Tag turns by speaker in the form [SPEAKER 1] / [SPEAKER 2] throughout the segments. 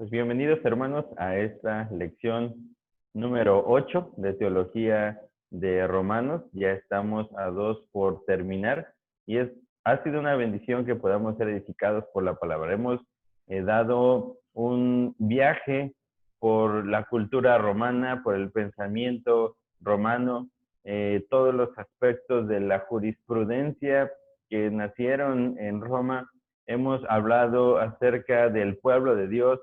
[SPEAKER 1] Pues bienvenidos hermanos a esta lección número 8 de Teología de Romanos. Ya estamos a 2 por terminar y ha sido una bendición que podamos ser edificados por la palabra. Hemos dado un viaje por la cultura romana, por el pensamiento romano, todos los aspectos de la jurisprudencia que nacieron en Roma. Hemos hablado acerca del pueblo de Dios.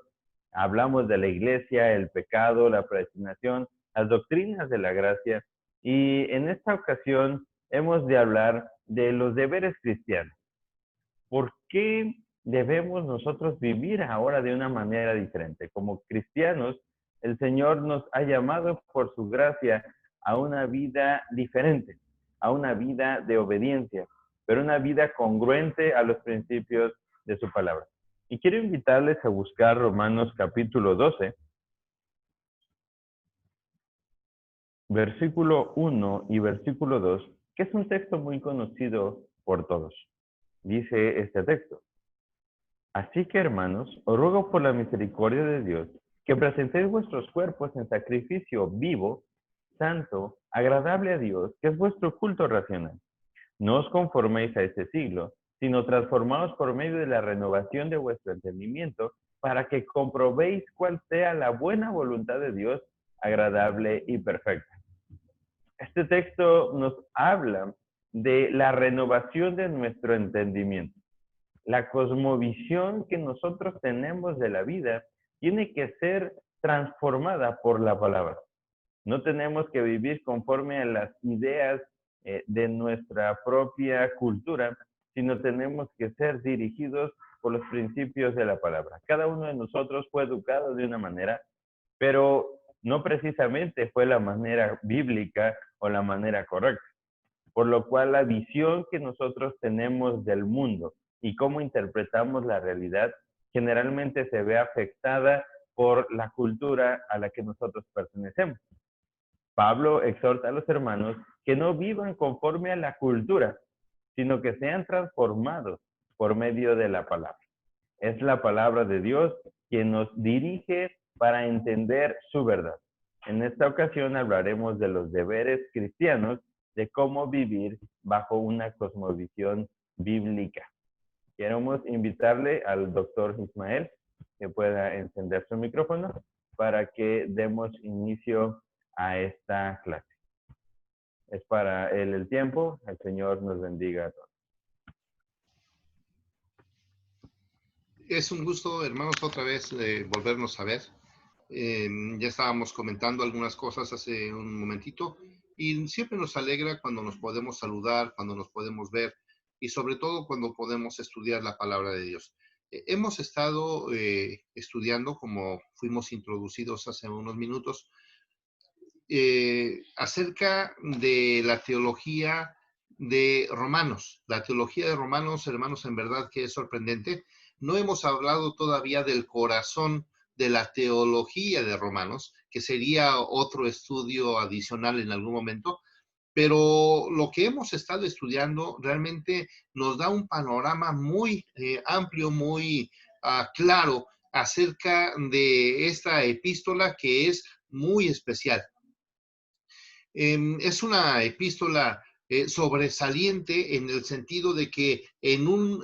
[SPEAKER 1] Hablamos de la iglesia, el pecado, la predestinación, las doctrinas de la gracia. Y en esta ocasión hemos de hablar de los deberes cristianos. ¿Por qué debemos nosotros vivir ahora de una manera diferente? Como cristianos, el Señor nos ha llamado por su gracia a una vida diferente, a una vida de obediencia, pero una vida congruente a los principios de su palabra. Y quiero invitarles a buscar Romanos capítulo 12, versículo 1 y versículo 2, que es un texto muy conocido por todos. Dice este texto: Así que, hermanos, os ruego por la misericordia de Dios que presentéis vuestros cuerpos en sacrificio vivo, santo, agradable a Dios, que es vuestro culto racional. No os conforméis a este siglo, sino transformaos por medio de la renovación de vuestro entendimiento, para que comprobéis cuál sea la buena voluntad de Dios, agradable y perfecta. Este texto nos habla de la renovación de nuestro entendimiento. La cosmovisión que nosotros tenemos de la vida tiene que ser transformada por la palabra. No tenemos que vivir conforme a las ideas de nuestra propia cultura, sino tenemos que ser dirigidos por los principios de la palabra. Cada uno de nosotros fue educado de una manera, pero no precisamente fue la manera bíblica o la manera correcta. Por lo cual la visión que nosotros tenemos del mundo y cómo interpretamos la realidad generalmente se ve afectada por la cultura a la que nosotros pertenecemos. Pablo exhorta a los hermanos que no vivan conforme a la cultura, sino que sean transformados por medio de la palabra. Es la palabra de Dios quien nos dirige para entender su verdad. En esta ocasión hablaremos de los deberes cristianos, de cómo vivir bajo una cosmovisión bíblica. Queremos invitarle al doctor Ismael que pueda encender su micrófono para que demos inicio a esta clase. Es para él el tiempo. El Señor nos bendiga a todos.
[SPEAKER 2] Es un gusto, hermanos, otra vez volvernos a ver. Ya estábamos comentando algunas cosas hace un momentito y siempre nos alegra cuando nos podemos saludar, cuando nos podemos ver y sobre todo cuando podemos estudiar la palabra de Dios. Hemos estado estudiando, como fuimos introducidos hace unos minutos, acerca de la teología de Romanos. La teología de Romanos, hermanos, en verdad que es sorprendente. No hemos hablado todavía del corazón de la teología de Romanos, que sería otro estudio adicional en algún momento, pero lo que hemos estado estudiando realmente nos da un panorama muy amplio, muy claro acerca de esta epístola que es muy especial. Es una epístola sobresaliente en el sentido de que en un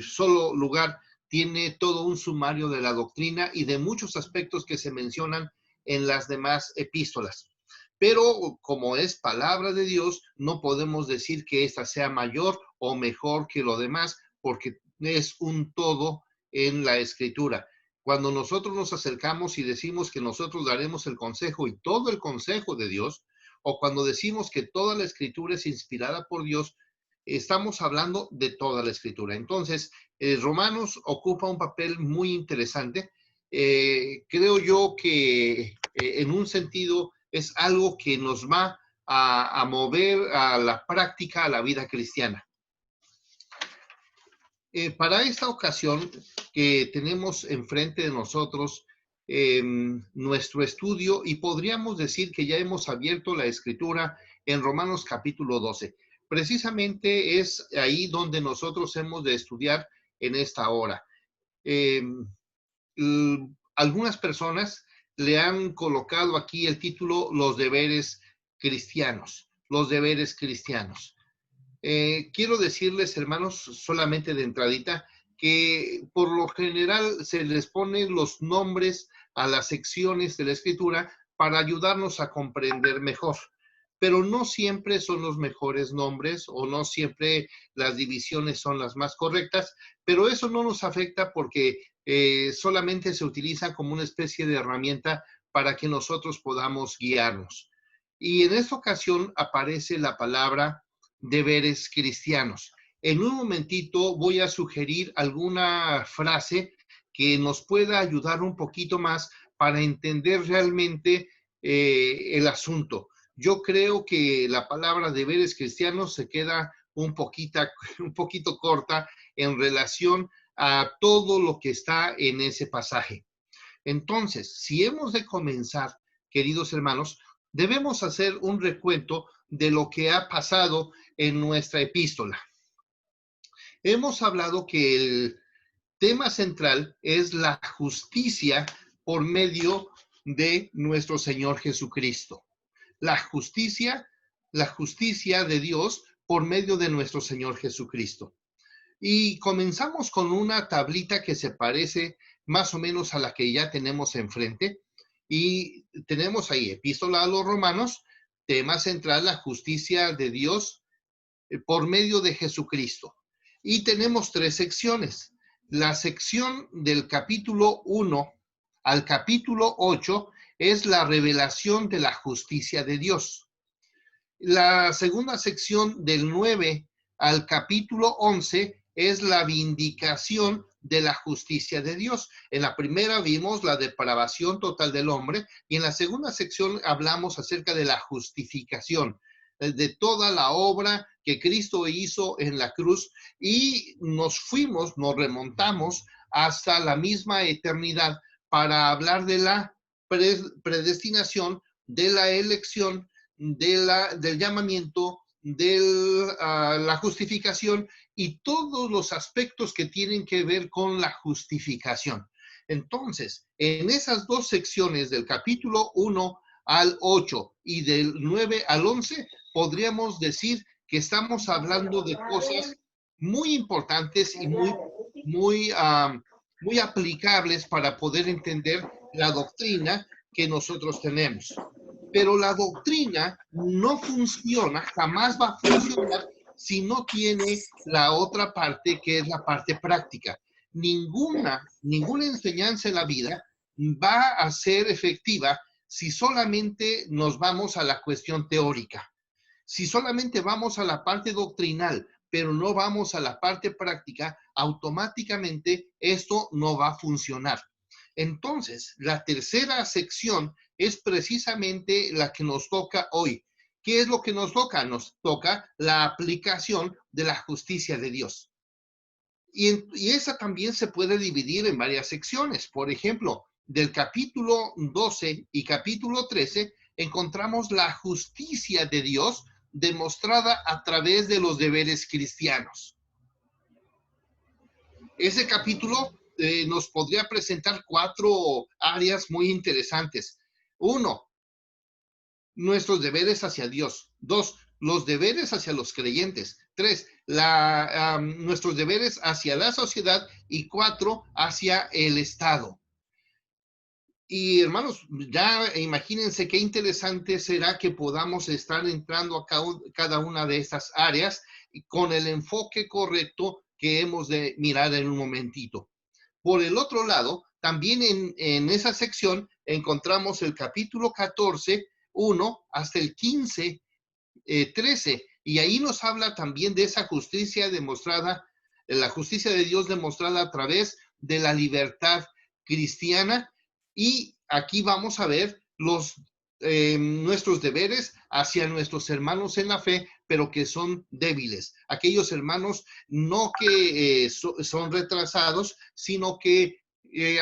[SPEAKER 2] solo lugar tiene todo un sumario de la doctrina y de muchos aspectos que se mencionan en las demás epístolas. Pero como es palabra de Dios, no podemos decir que esta sea mayor o mejor que lo demás, porque es un todo en la Escritura. Cuando nosotros nos acercamos y decimos que nosotros daremos el consejo y todo el consejo de Dios, o cuando decimos que toda la Escritura es inspirada por Dios, estamos hablando de toda la Escritura. Entonces, Romanos ocupa un papel muy interesante. Creo yo que en un sentido es algo que nos va a mover a la práctica, a la vida cristiana. Para esta ocasión que tenemos enfrente de nosotros nuestro estudio, y podríamos decir que ya hemos abierto la escritura en Romanos capítulo 12. Precisamente es ahí donde nosotros hemos de estudiar en esta hora. algunas personas le han colocado aquí el título Los deberes cristianos, los deberes cristianos. Quiero decirles, hermanos, solamente de entradita, que por lo general se les ponen los nombres a las secciones de la Escritura para ayudarnos a comprender mejor. Pero no siempre son los mejores nombres o no siempre las divisiones son las más correctas, pero eso no nos afecta porque solamente se utiliza como una especie de herramienta para que nosotros podamos guiarnos. Y en esta ocasión aparece la palabra deberes cristianos. En un momentito voy a sugerir alguna frase que nos pueda ayudar un poquito más para entender realmente el asunto. Yo creo que la palabra deberes cristianos se queda un poquito corta en relación a todo lo que está en ese pasaje. Entonces, si hemos de comenzar, queridos hermanos, debemos hacer un recuento de lo que ha pasado en nuestra epístola. Hemos hablado que el tema central es la justicia por medio de nuestro Señor Jesucristo. La justicia de Dios por medio de nuestro Señor Jesucristo. Y comenzamos con una tablita que se parece más o menos a la que ya tenemos enfrente. Y tenemos ahí, Epístola a los Romanos, tema central, la justicia de Dios por medio de Jesucristo. Y tenemos 3 secciones. La sección del capítulo 1 al capítulo 8 es la revelación de la justicia de Dios. La segunda sección del 9 al capítulo 11 es la vindicación de la justicia de Dios. En la primera vimos la depravación total del hombre y en la segunda sección hablamos acerca de la justificación, de toda la obra que Cristo hizo en la cruz y nos remontamos hasta la misma eternidad para hablar de la predestinación, de la elección, del llamamiento, de la justificación y todos los aspectos que tienen que ver con la justificación. Entonces, en esas 2 secciones del capítulo 1 al 8 y del 9 al 11, podríamos decir que estamos hablando de cosas muy importantes y muy aplicables para poder entender la doctrina que nosotros tenemos. Pero la doctrina no funciona, jamás va a funcionar si no tiene la otra parte que es la parte práctica. Ninguna enseñanza en la vida va a ser efectiva si solamente nos vamos a la cuestión teórica. Si solamente vamos a la parte doctrinal, pero no vamos a la parte práctica, automáticamente esto no va a funcionar. Entonces, la tercera sección es precisamente la que nos toca hoy. ¿Qué es lo que nos toca? Nos toca la aplicación de la justicia de Dios. Y esa también se puede dividir en varias secciones. Por ejemplo, del capítulo 12 y capítulo 13 encontramos la justicia de Dios demostrada a través de los deberes cristianos. Ese capítulo nos podría presentar 4 áreas muy interesantes. 1, nuestros deberes hacia Dios. 2, los deberes hacia los creyentes. 3, nuestros deberes hacia la sociedad. Y 4, hacia el Estado. Y hermanos, ya imagínense qué interesante será que podamos estar entrando a cada una de estas áreas con el enfoque correcto que hemos de mirar en un momentito. Por el otro lado, también en esa sección encontramos el capítulo 14, 1 hasta el 15, 13, y ahí nos habla también de esa justicia demostrada, la justicia de Dios demostrada a través de la libertad cristiana. Y aquí vamos a ver nuestros deberes hacia nuestros hermanos en la fe, pero que son débiles. Aquellos hermanos no que son retrasados, sino que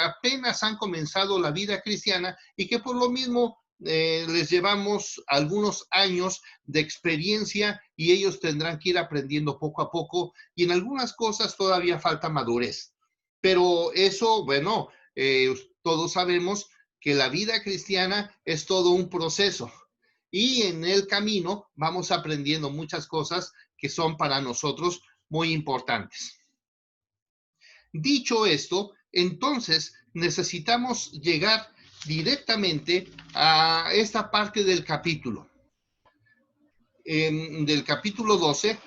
[SPEAKER 2] apenas han comenzado la vida cristiana y que por lo mismo les llevamos algunos años de experiencia y ellos tendrán que ir aprendiendo poco a poco y en algunas cosas todavía falta madurez. Pero eso, bueno, todos sabemos que la vida cristiana es todo un proceso y en el camino vamos aprendiendo muchas cosas que son para nosotros muy importantes. Dicho esto, entonces necesitamos llegar directamente a esta parte del capítulo. Del capítulo 12,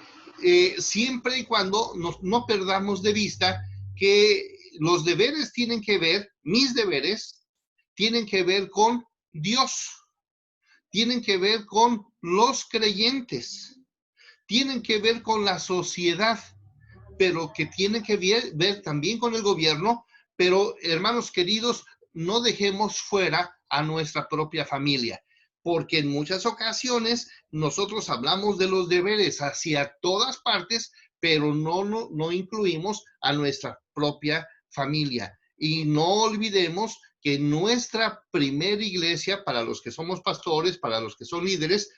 [SPEAKER 2] siempre y cuando no perdamos de vista que los deberes tienen que ver, mis deberes, tienen que ver con Dios, tienen que ver con los creyentes, tienen que ver con la sociedad, pero que tienen que ver también con el gobierno. Pero, hermanos queridos, no dejemos fuera a nuestra propia familia, porque en muchas ocasiones nosotros hablamos de los deberes hacia todas partes, pero no incluimos a nuestra propia familia. Y no olvidemos que nuestra primera iglesia, para los que somos pastores, para los que son líderes,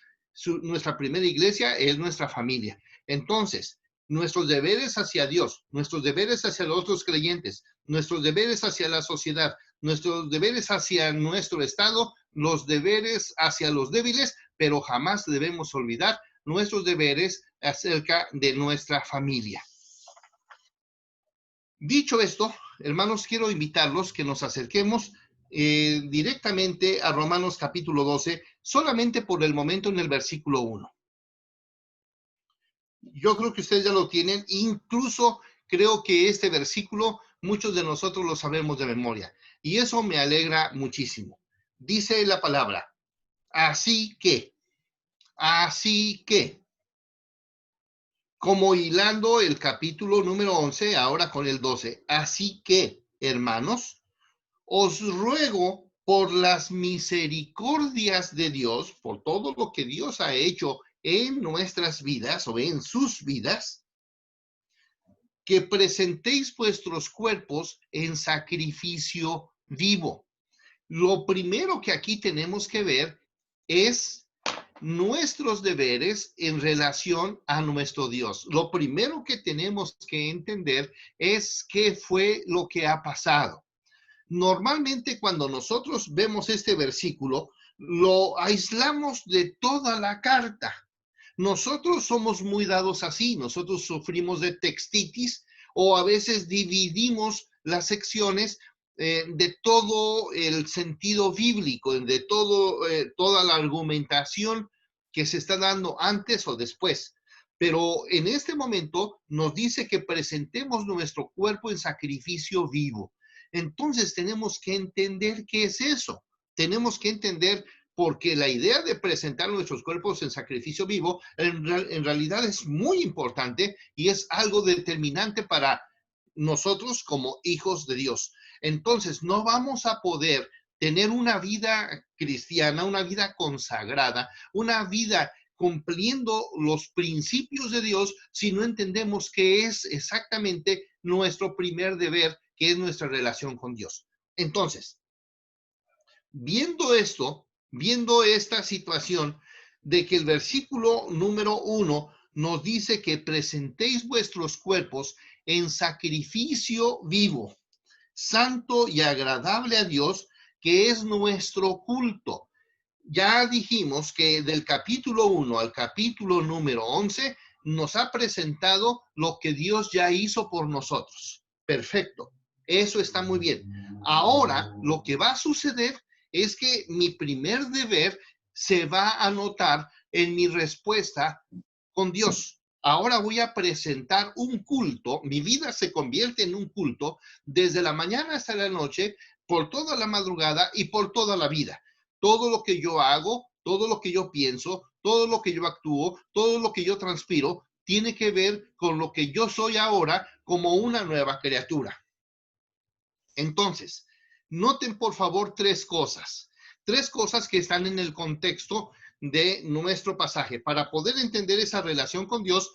[SPEAKER 2] nuestra primera iglesia es nuestra familia. Entonces, nuestros deberes hacia Dios, nuestros deberes hacia los otros creyentes, nuestros deberes hacia la sociedad, nuestros deberes hacia nuestro Estado, los deberes hacia los débiles, pero jamás debemos olvidar nuestros deberes acerca de nuestra familia. Dicho esto, hermanos, quiero invitarlos que nos acerquemos directamente a Romanos capítulo 12, solamente por el momento en el versículo 1. Yo creo que ustedes ya lo tienen, incluso creo que este versículo muchos de nosotros lo sabemos de memoria, y eso me alegra muchísimo. Dice la palabra, así que, como hilando el capítulo número 11, ahora con el 12, así que, hermanos, os ruego por las misericordias de Dios, por todo lo que Dios ha hecho en nuestras vidas o en sus vidas, que presentéis vuestros cuerpos en sacrificio vivo. Lo primero que aquí tenemos que ver es nuestros deberes en relación a nuestro Dios. Lo primero que tenemos que entender es qué fue lo que ha pasado. Normalmente cuando nosotros vemos este versículo, lo aislamos de toda la carta. Nosotros somos muy dados así, nosotros sufrimos de textitis o a veces dividimos las secciones de todo el sentido bíblico, de toda la argumentación que se está dando antes o después. Pero en este momento nos dice que presentemos nuestro cuerpo en sacrificio vivo. Entonces tenemos que entender qué es eso. Tenemos que entender porque la idea de presentar nuestros cuerpos en sacrificio vivo en realidad es muy importante y es algo determinante para nosotros como hijos de Dios. Entonces, no vamos a poder tener una vida cristiana, una vida consagrada, una vida cumpliendo los principios de Dios si no entendemos qué es exactamente nuestro primer deber, que es nuestra relación con Dios. Entonces, viendo esto, viendo esta situación de que el versículo número 1 nos dice que presentéis vuestros cuerpos en sacrificio vivo, santo y agradable a Dios, que es nuestro culto. Ya dijimos que del capítulo 1 al capítulo número 11 nos ha presentado lo que Dios ya hizo por nosotros. Perfecto, eso está muy bien. Ahora, lo que va a suceder es que mi primer deber se va a notar en mi respuesta con Dios. Ahora voy a presentar un culto, mi vida se convierte en un culto desde la mañana hasta la noche, por toda la madrugada y por toda la vida. Todo lo que yo hago, todo lo que yo pienso, todo lo que yo actúo, todo lo que yo transpiro, tiene que ver con lo que yo soy ahora como una nueva criatura. Entonces, noten por favor tres cosas que están en el contexto de nuestro pasaje. Para poder entender esa relación con Dios,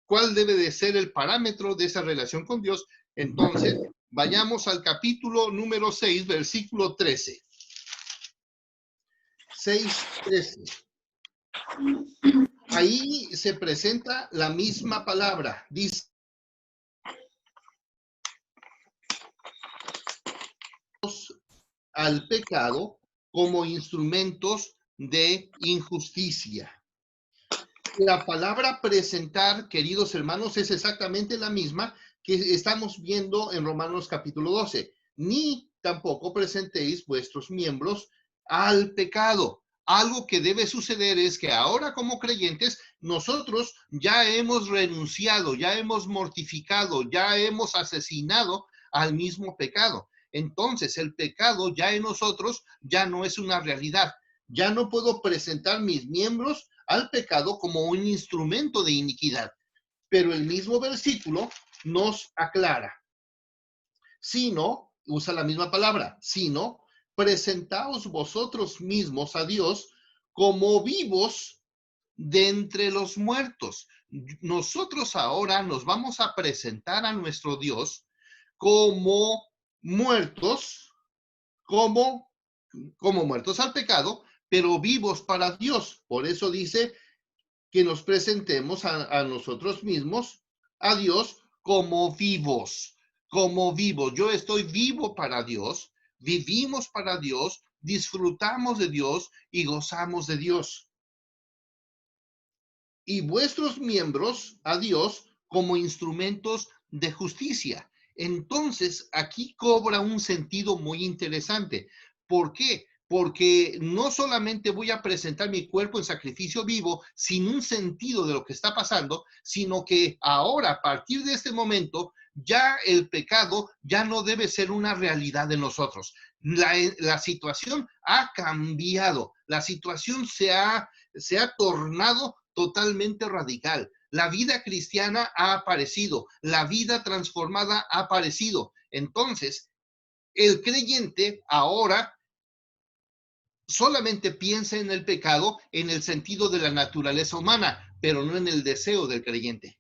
[SPEAKER 2] ¿cuál debe de ser el parámetro de esa relación con Dios? Entonces, vayamos al capítulo número 6, versículo 13. 6:13. Ahí se presenta la misma palabra. Dice, al pecado como instrumentos de injusticia. La palabra presentar, queridos hermanos, es exactamente la misma que estamos viendo en Romanos capítulo 12. Ni tampoco presentéis vuestros miembros al pecado. Algo que debe suceder es que ahora como creyentes nosotros ya hemos renunciado, ya hemos mortificado, ya hemos asesinado al mismo pecado. Entonces el pecado ya en nosotros ya no es una realidad. Ya no puedo presentar mis miembros al pecado como un instrumento de iniquidad. Pero el mismo versículo nos aclara. Sino, usa la misma palabra, sino, presentaos vosotros mismos a Dios como vivos de entre los muertos. Nosotros ahora nos vamos a presentar a nuestro Dios como muertos, como muertos al pecado, pero vivos para Dios. Por eso dice que nos presentemos a nosotros mismos, a Dios, como vivos, como vivos. Yo estoy vivo para Dios, vivimos para Dios, disfrutamos de Dios y gozamos de Dios. Y vuestros miembros a Dios como instrumentos de justicia. Entonces, aquí cobra un sentido muy interesante. ¿Por qué? Porque no solamente voy a presentar mi cuerpo en sacrificio vivo sin un sentido de lo que está pasando, sino que ahora, a partir de este momento, ya el pecado ya no debe ser una realidad de nosotros. La situación ha cambiado, la situación se ha tornado totalmente radical. La vida cristiana ha aparecido, la vida transformada ha aparecido. Entonces, el creyente ahora solamente piensa en el pecado en el sentido de la naturaleza humana, pero no en el deseo del creyente.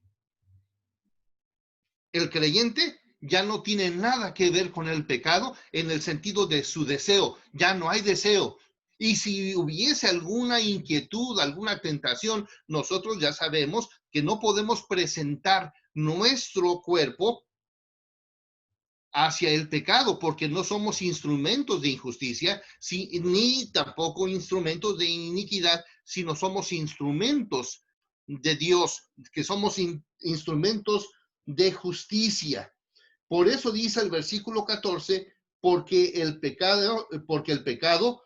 [SPEAKER 2] El creyente ya no tiene nada que ver con el pecado en el sentido de su deseo, ya no hay deseo. Y si hubiese alguna inquietud, alguna tentación, nosotros ya sabemos que no podemos presentar nuestro cuerpo hacia el pecado, porque no somos instrumentos de injusticia, ni tampoco instrumentos de iniquidad, sino somos instrumentos de Dios, que somos instrumentos de justicia. Por eso dice el versículo 14, porque el pecado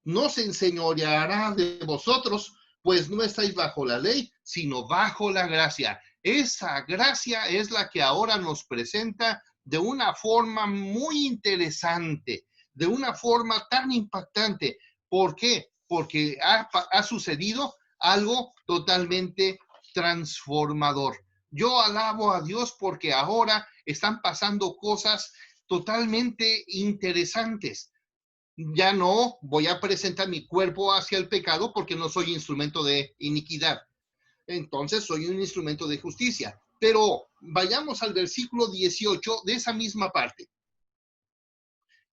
[SPEAKER 2] no se enseñoreará de vosotros, pues no estáis bajo la ley, sino bajo la gracia. Esa gracia es la que ahora nos presenta de una forma muy interesante, de una forma tan impactante. ¿Por qué? Porque ha sucedido algo totalmente transformador. Yo alabo a Dios porque ahora están pasando cosas totalmente interesantes. Ya no voy a presentar mi cuerpo hacia el pecado porque no soy instrumento de iniquidad. Entonces soy un instrumento de justicia. Pero vayamos al versículo 18 de esa misma parte.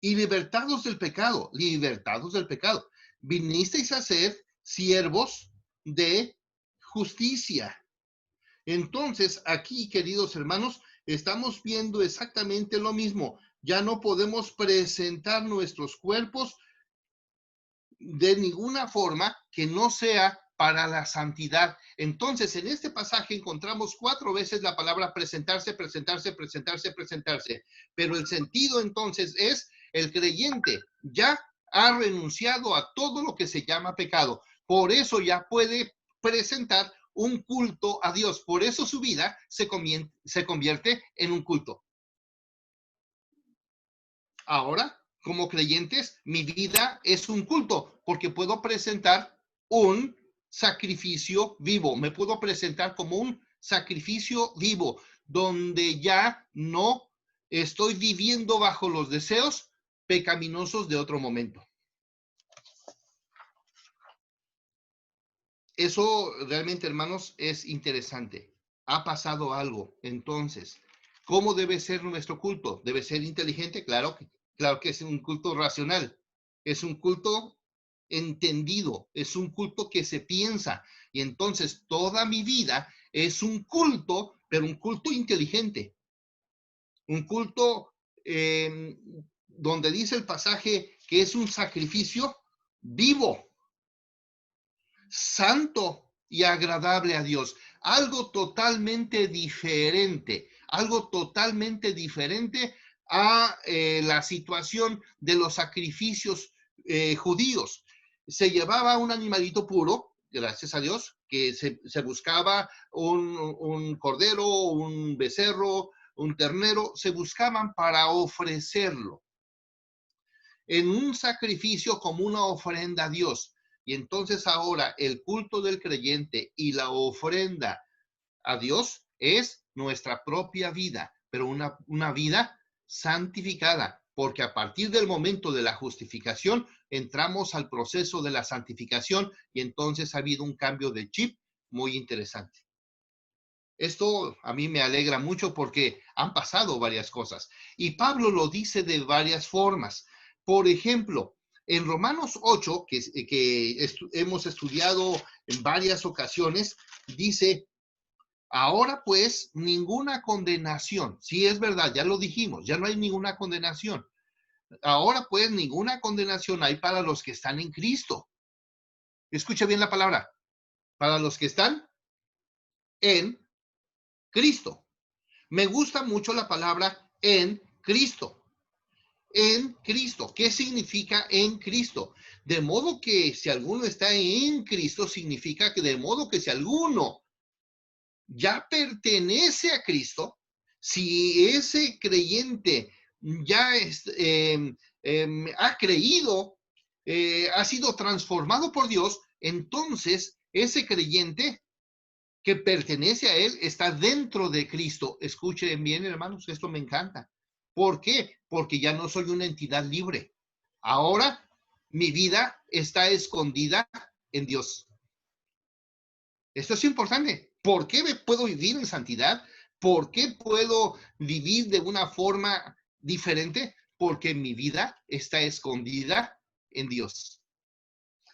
[SPEAKER 2] Y libertados del pecado, libertados del pecado. Vinisteis a ser siervos de justicia. Entonces, aquí, queridos hermanos, estamos viendo exactamente lo mismo. Ya no podemos presentar nuestros cuerpos de ninguna forma que no sea para la santidad. Entonces, en este pasaje encontramos 4 veces la palabra presentarse, presentarse, presentarse, presentarse. Pero el sentido entonces es, el creyente ya ha renunciado a todo lo que se llama pecado. Por eso ya puede presentar un culto a Dios. Por eso su vida se convierte en un culto. Ahora, como creyentes, mi vida es un culto porque puedo presentar un sacrificio vivo. Me puedo presentar como un sacrificio vivo donde ya no estoy viviendo bajo los deseos pecaminosos de otro momento. Eso realmente, hermanos, es interesante. Ha pasado algo. Entonces, ¿cómo debe ser nuestro culto? ¿Debe ser inteligente? Claro que es un culto racional. Es un culto entendido. Es un culto que se piensa. Y entonces toda mi vida es un culto, pero un culto inteligente. Un culto donde dice el pasaje que es un sacrificio vivo, santo y agradable a Dios. Algo totalmente diferente a la situación de los sacrificios judíos. Se llevaba un animalito puro, gracias a Dios, que se buscaba un cordero, un becerro, un ternero, se buscaban para ofrecerlo en un sacrificio como una ofrenda a Dios. Y entonces ahora el culto del creyente y la ofrenda a Dios es nuestra propia vida, pero una vida santificada, porque a partir del momento de la justificación entramos al proceso de la santificación y entonces ha habido un cambio de chip muy interesante. Esto a mí me alegra mucho porque han pasado varias cosas y Pablo lo dice de varias formas. Por ejemplo, en Romanos 8, que hemos estudiado en varias ocasiones, dice: ahora pues, ninguna condenación. Sí, es verdad, ya lo dijimos, ya no hay ninguna condenación. Ahora pues, ninguna condenación hay para los que están en Cristo. Escucha bien la palabra. Para los que están en Cristo. Me gusta mucho la palabra en Cristo. En Cristo. ¿Qué significa en Cristo? De modo que si alguno está en Cristo, significa que de modo que si alguno ya pertenece a Cristo, si ese creyente ya ha creído, ha sido transformado por Dios, entonces ese creyente que pertenece a Él está dentro de Cristo. Escuchen bien, hermanos, esto me encanta. ¿Por qué? Porque ya no soy una entidad libre. Ahora mi vida está escondida en Dios. Esto es importante. ¿Por qué me puedo vivir en santidad? ¿Por qué puedo vivir de una forma diferente? Porque mi vida está escondida en Dios.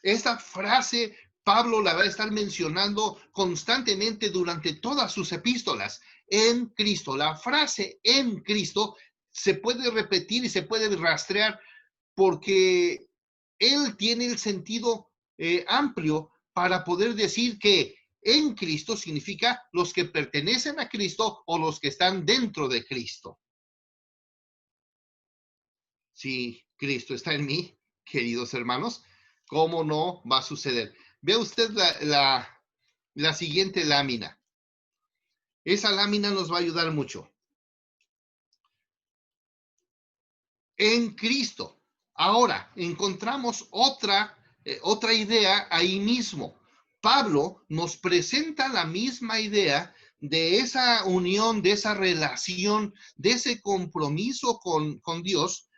[SPEAKER 2] Esta frase Pablo la va a estar mencionando constantemente durante todas sus epístolas. En Cristo. La frase en Cristo se puede repetir y se puede rastrear porque él tiene el sentido amplio para poder decir que en Cristo significa los que pertenecen a Cristo o los que están dentro de Cristo. Si Cristo está en mí, queridos hermanos, ¿cómo no va a suceder? Vea usted la siguiente lámina. Esa lámina nos va a ayudar mucho. En Cristo. Ahora, encontramos otra idea ahí mismo. Pablo nos presenta la misma idea de esa unión, de esa relación, de ese compromiso con Dios.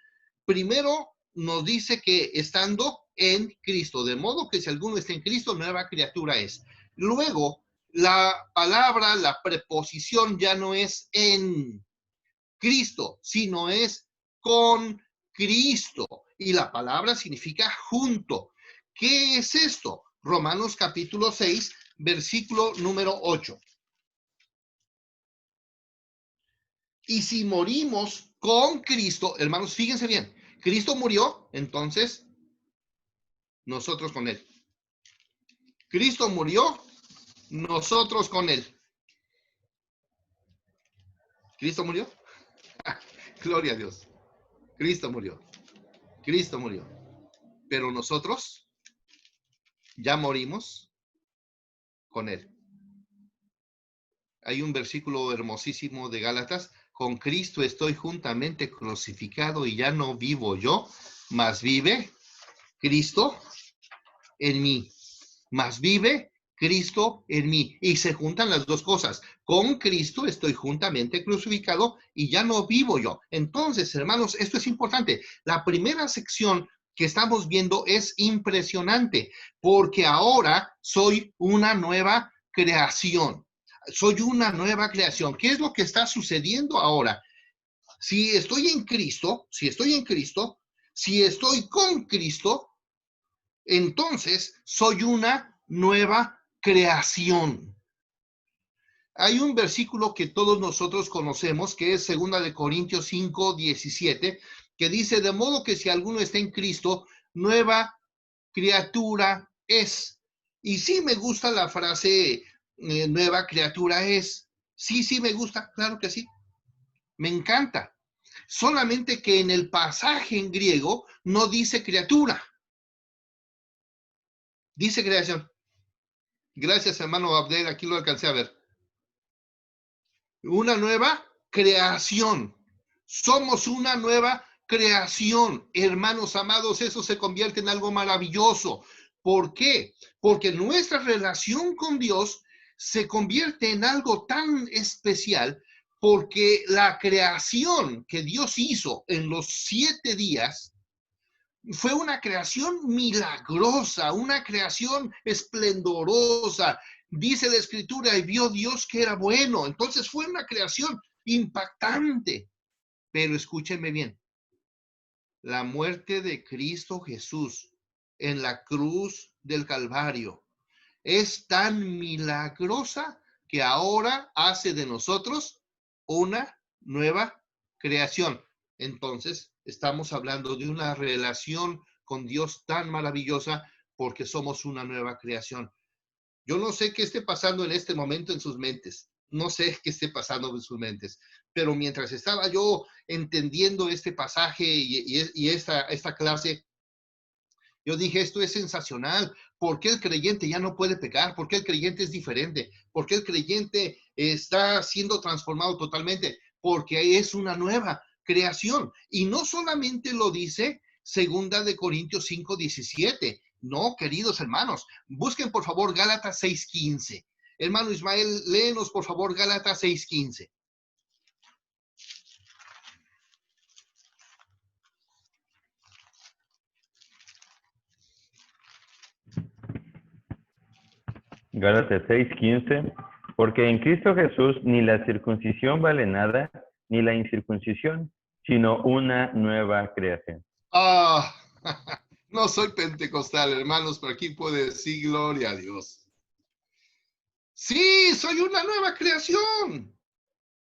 [SPEAKER 2] Primero nos dice que estando en Cristo, de modo que si alguno está en Cristo, nueva criatura es. Luego, la palabra, la preposición ya no es en Cristo, sino es con Cristo. Y la palabra significa junto. ¿Qué es esto? Romanos capítulo 6, versículo número 8. Y si morimos con Cristo, hermanos, fíjense bien, Cristo murió, entonces nosotros con Él. Cristo murió, nosotros con Él. ¿Cristo murió? Gloria a Dios. Cristo murió. Cristo murió. Pero nosotros ya morimos con Él. Hay un versículo hermosísimo de Gálatas: con Cristo estoy juntamente crucificado y ya no vivo yo, mas vive Cristo en mí. Mas vive Cristo en mí. Y se juntan las dos cosas. Con Cristo estoy juntamente crucificado y ya no vivo yo. Entonces, hermanos, esto es importante. La primera sección que estamos viendo es impresionante porque ahora soy una nueva creación. Soy una nueva creación. ¿Qué es lo que está sucediendo ahora? Si estoy en Cristo, si estoy con Cristo, entonces soy una nueva creación. Hay un versículo que todos nosotros conocemos, que es 2 Corintios 5, 17, que dice, de modo que si alguno está en Cristo, nueva criatura es. Y sí me gusta la frase nueva criatura es. Sí, sí me gusta, claro que sí. Me encanta. Solamente que en el pasaje en griego no dice criatura, dice creación. Gracias, hermano Abdel, aquí lo alcancé a ver. Una nueva creación. Somos una nueva creación. Hermanos amados, eso se convierte en algo maravilloso. ¿Por qué? Porque nuestra relación con Dios se convierte en algo tan especial porque la creación que Dios hizo en los 7 días fue una creación milagrosa, una creación esplendorosa. Dice la Escritura, y vio Dios que era bueno. Entonces fue una creación impactante. Pero escúchenme bien, la muerte de Cristo Jesús en la cruz del Calvario es tan milagrosa que ahora hace de nosotros una nueva creación. Entonces, estamos hablando de una relación con Dios tan maravillosa porque somos una nueva creación. Yo no sé qué esté pasando en este momento en sus mentes. No sé qué esté pasando en sus mentes. Pero mientras estaba yo entendiendo este pasaje y esta clase, yo dije, esto es sensacional. ¿Por qué el creyente ya no puede pecar? ¿Por qué el creyente es diferente? ¿Por qué el creyente está siendo transformado totalmente? Porque es una nueva creación. Y no solamente lo dice 2 Corintios 5:17. No, queridos hermanos, busquen por favor Gálatas 6:15. Hermano Ismael, léenos por favor Gálatas 6:15.
[SPEAKER 1] Gálatas 6:15, porque en Cristo Jesús ni la circuncisión vale nada, ni la incircuncisión, sino una nueva creación.
[SPEAKER 2] Ah, no soy pentecostal, hermanos, pero aquí puede decir gloria a Dios. Sí, soy una nueva creación.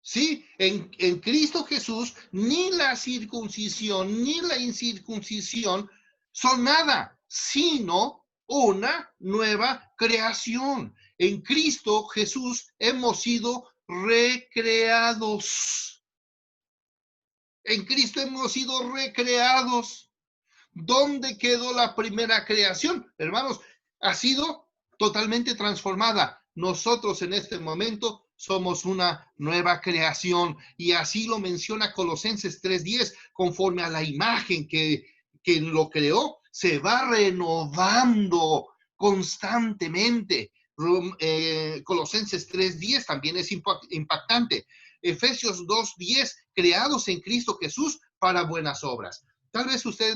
[SPEAKER 2] Sí, en Cristo Jesús ni la circuncisión ni la incircuncisión son nada, sino una nueva creación. En Cristo Jesús hemos sido recreados. En Cristo hemos sido recreados. ¿Dónde quedó la primera creación? Hermanos, ha sido totalmente transformada. Nosotros en este momento somos una nueva creación y así lo menciona Colosenses 3:10, conforme a la imagen que lo creó, se va renovando constantemente. Colosenses 3:10 también es impactante. Efesios 2:10, creados en Cristo Jesús para buenas obras. Tal vez usted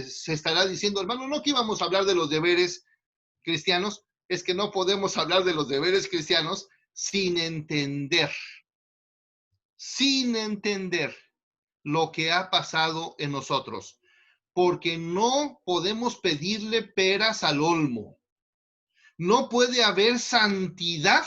[SPEAKER 2] se estará diciendo, hermano, no que íbamos a hablar de los deberes cristianos. Es que no podemos hablar de los deberes cristianos sin entender lo que ha pasado en nosotros. Porque no podemos pedirle peras al olmo. No puede haber santidad,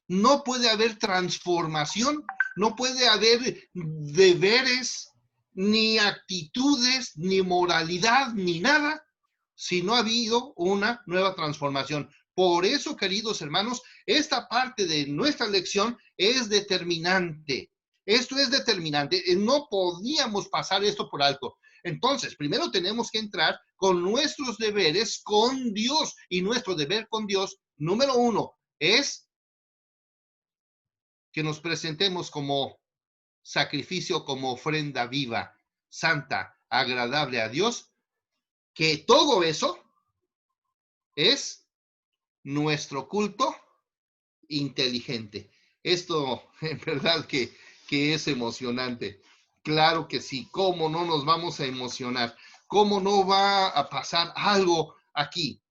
[SPEAKER 2] no puede haber transformación, no puede haber deberes, ni actitudes, ni moralidad, ni nada, si no ha habido una nueva transformación. Por eso, queridos hermanos, esta parte de nuestra lección es determinante. Esto es determinante. No podíamos pasar esto por alto. Entonces, primero tenemos que entrar con nuestros deberes con Dios. Y nuestro deber con Dios, número 1, es que nos presentemos como sacrificio, como ofrenda viva, santa, agradable a Dios, que todo eso es nuestro culto inteligente. Esto en verdad que es emocionante. Claro que sí, ¿cómo no nos vamos a emocionar? ¿Cómo no va a pasar algo aquí?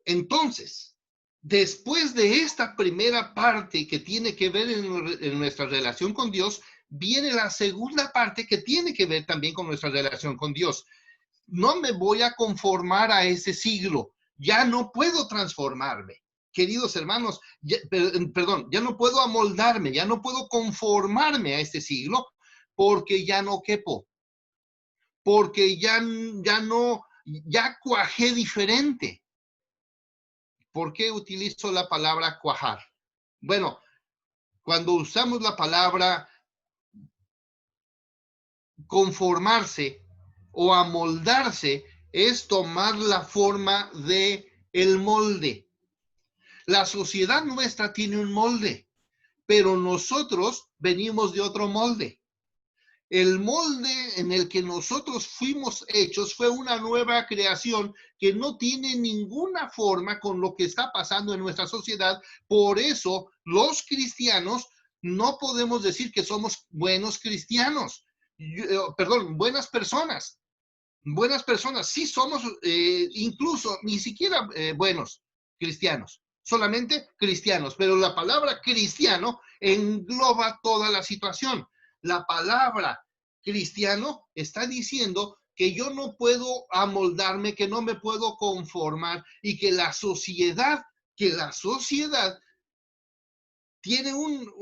[SPEAKER 2] Entonces, después de esta primera parte que tiene que ver en nuestra relación con Dios, viene la segunda parte que tiene que ver también con nuestra relación con Dios. No me voy a conformar a ese siglo, ya no puedo transformarme. Queridos hermanos, ya no puedo amoldarme, ya no puedo conformarme a este siglo, porque ya no quepo, porque ya cuajé diferente. ¿Por qué utilizo la palabra cuajar? Bueno, cuando usamos la palabra conformarse o amoldarse, es tomar la forma de el molde. La sociedad nuestra tiene un molde, pero nosotros venimos de otro molde. El molde en el que nosotros fuimos hechos fue una nueva creación que no tiene ninguna forma con lo que está pasando en nuestra sociedad. Por eso los cristianos no podemos decir que somos buenos cristianos, perdón, buenas personas. Buenas personas, sí somos incluso ni siquiera buenos cristianos, solamente cristianos, pero la palabra cristiano engloba toda la situación. La palabra cristiano está diciendo que yo no puedo amoldarme, que no me puedo conformar y que la sociedad tiene un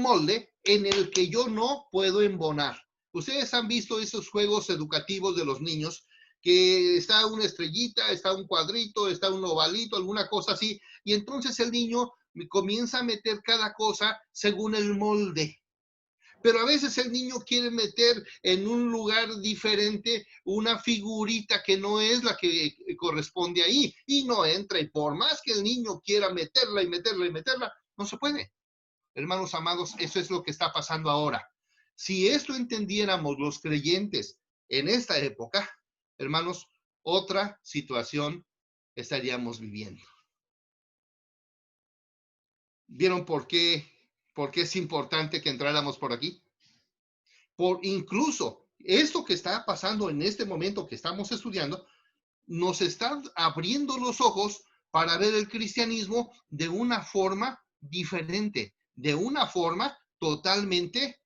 [SPEAKER 2] molde en el que yo no puedo embonar. Ustedes han visto esos juegos educativos de los niños, que está una estrellita, está un cuadrito, está un ovalito, alguna cosa así, y entonces el niño comienza a meter cada cosa según el molde. Pero a veces el niño quiere meter en un lugar diferente una figurita que no es la que corresponde ahí y no entra. Y por más que el niño quiera meterla y meterla y meterla, no se puede. Hermanos amados, eso es lo que está pasando ahora. Si esto entendiéramos los creyentes en esta época, hermanos, otra situación estaríamos viviendo. ¿Vieron por qué es importante que entráramos por aquí? Por incluso esto que está pasando en este momento que estamos estudiando, nos está abriendo los ojos para ver el cristianismo de una forma diferente, de una forma totalmente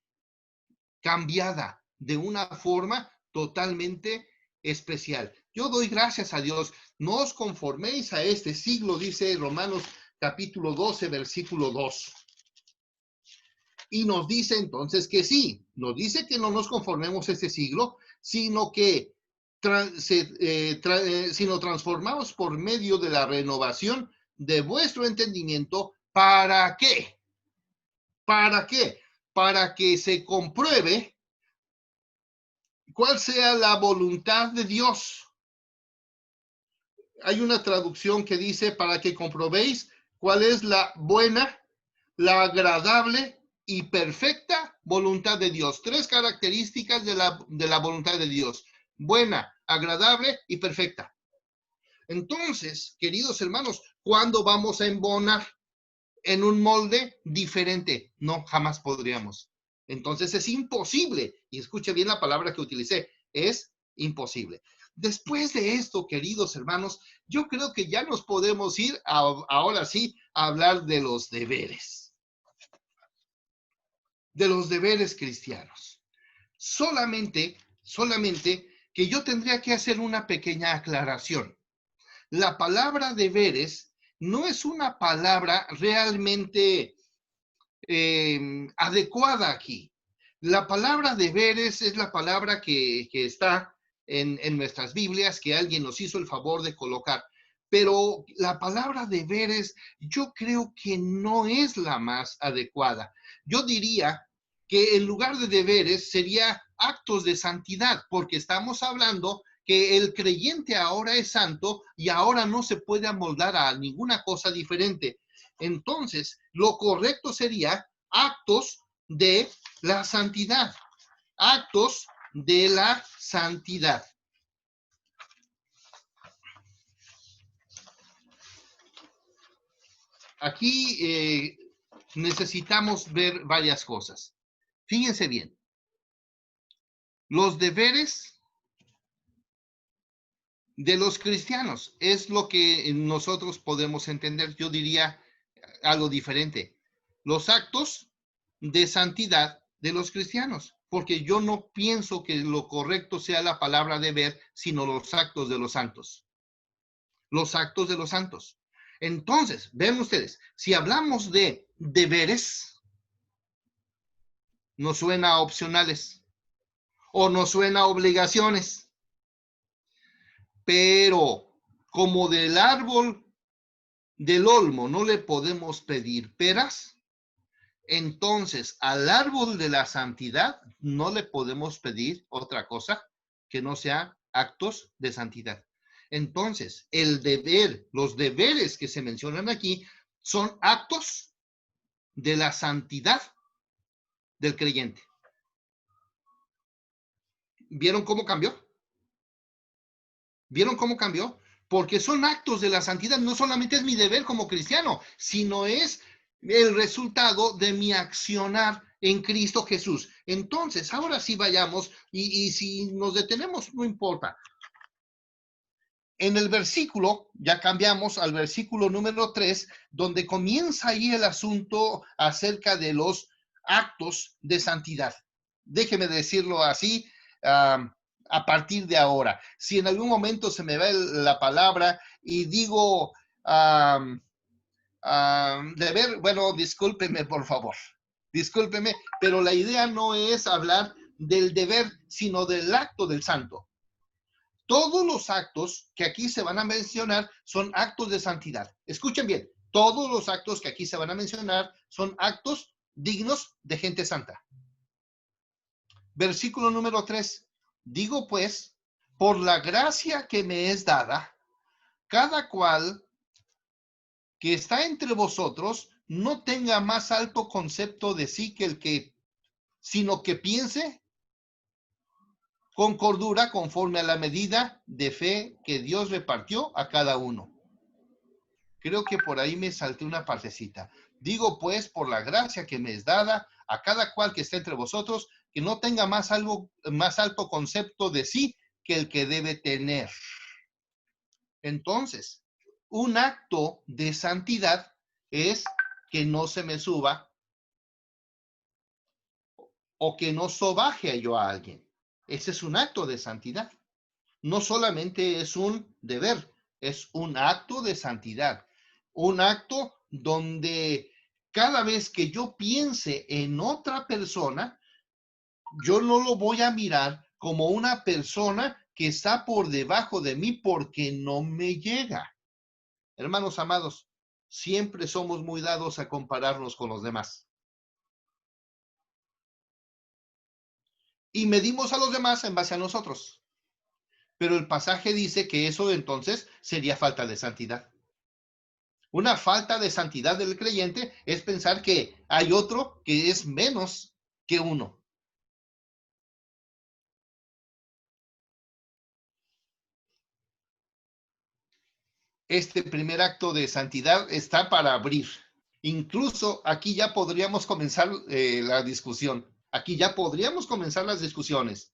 [SPEAKER 2] cambiada, de una forma totalmente especial. Yo doy gracias a Dios. No os conforméis a este siglo, dice Romanos capítulo 12, versículo 2. Y nos dice entonces que sí, nos dice que no nos conformemos a este siglo, sino que sino transformamos por medio de la renovación de vuestro entendimiento. ¿Para qué? ¿Para qué? Para que se compruebe cuál sea la voluntad de Dios. Hay una traducción que dice, para que comprobéis cuál es la buena, la agradable y perfecta voluntad de Dios. Tres características de la voluntad de Dios: buena, agradable y perfecta. Entonces, queridos hermanos, ¿cuándo vamos a embonar en un molde diferente? No, jamás podríamos. Entonces es imposible, y escuche bien la palabra que utilicé, es imposible. Después de esto, queridos hermanos, yo creo que ya nos podemos ir ahora sí a hablar de los deberes. De los deberes cristianos. Solamente que yo tendría que hacer una pequeña aclaración. La palabra deberes no es una palabra realmente adecuada aquí. La palabra deberes es la palabra que está en nuestras Biblias, que alguien nos hizo el favor de colocar. Pero la palabra deberes yo creo que no es la más adecuada. Yo diría que en lugar de deberes sería actos de santidad, porque estamos hablando que el creyente ahora es santo y ahora no se puede amoldar a ninguna cosa diferente. Entonces, lo correcto sería actos de la santidad. Actos de la santidad. Aquí necesitamos ver varias cosas. Fíjense bien. Los deberes de los cristianos es lo que nosotros podemos entender. Yo diría algo diferente. Los actos de santidad de los cristianos, porque yo no pienso que lo correcto sea la palabra deber, sino los actos de los santos. Los actos de los santos. Entonces, ven ustedes, si hablamos de deberes, Nos suena a opcionales o nos suena a obligaciones. Pero como del árbol del olmo no le podemos pedir peras, entonces al árbol de la santidad no le podemos pedir otra cosa que no sea actos de santidad. Entonces, el deber, los deberes que se mencionan aquí son actos de la santidad del creyente. ¿Vieron cómo cambió? ¿Vieron cómo cambió? Porque son actos de la santidad. No solamente es mi deber como cristiano, sino es el resultado de mi accionar en Cristo Jesús. Entonces, ahora sí vayamos y si nos detenemos, no importa. En el versículo, ya cambiamos al versículo número 3, donde comienza ahí el asunto acerca de los actos de santidad. Déjeme decirlo así, a partir de ahora. Si en algún momento se me va la palabra y digo deber, bueno, discúlpeme por favor, discúlpeme, pero la idea no es hablar del deber, sino del acto del santo. Todos los actos que aquí se van a mencionar son actos de santidad. Escuchen bien, todos los actos que aquí se van a mencionar son actos dignos de gente santa. Versículo número 3. Digo pues, por la gracia que me es dada, cada cual que está entre vosotros no tenga más alto concepto de sí que el que, sino que piense con cordura conforme a la medida de fe que Dios repartió a cada uno. Creo que por ahí me salté una partecita. Digo pues, por la gracia que me es dada a cada cual que esté entre vosotros, que no tenga más alto concepto de sí que el que debe tener. Entonces, un acto de santidad es que no se me suba o que no sobaje yo a alguien. Ese es un acto de santidad. No solamente es un deber, es un acto de santidad. Un acto donde cada vez que yo piense en otra persona, yo no lo voy a mirar como una persona que está por debajo de mí porque no me llega. Hermanos amados, siempre somos muy dados a compararnos con los demás. Y medimos a los demás en base a nosotros. Pero el pasaje dice que eso entonces sería falta de santidad. Una falta de santidad del creyente es pensar que hay otro que es menos que uno. Este primer acto de santidad está para abrir. Incluso aquí ya podríamos comenzar la discusión. Aquí ya podríamos comenzar las discusiones.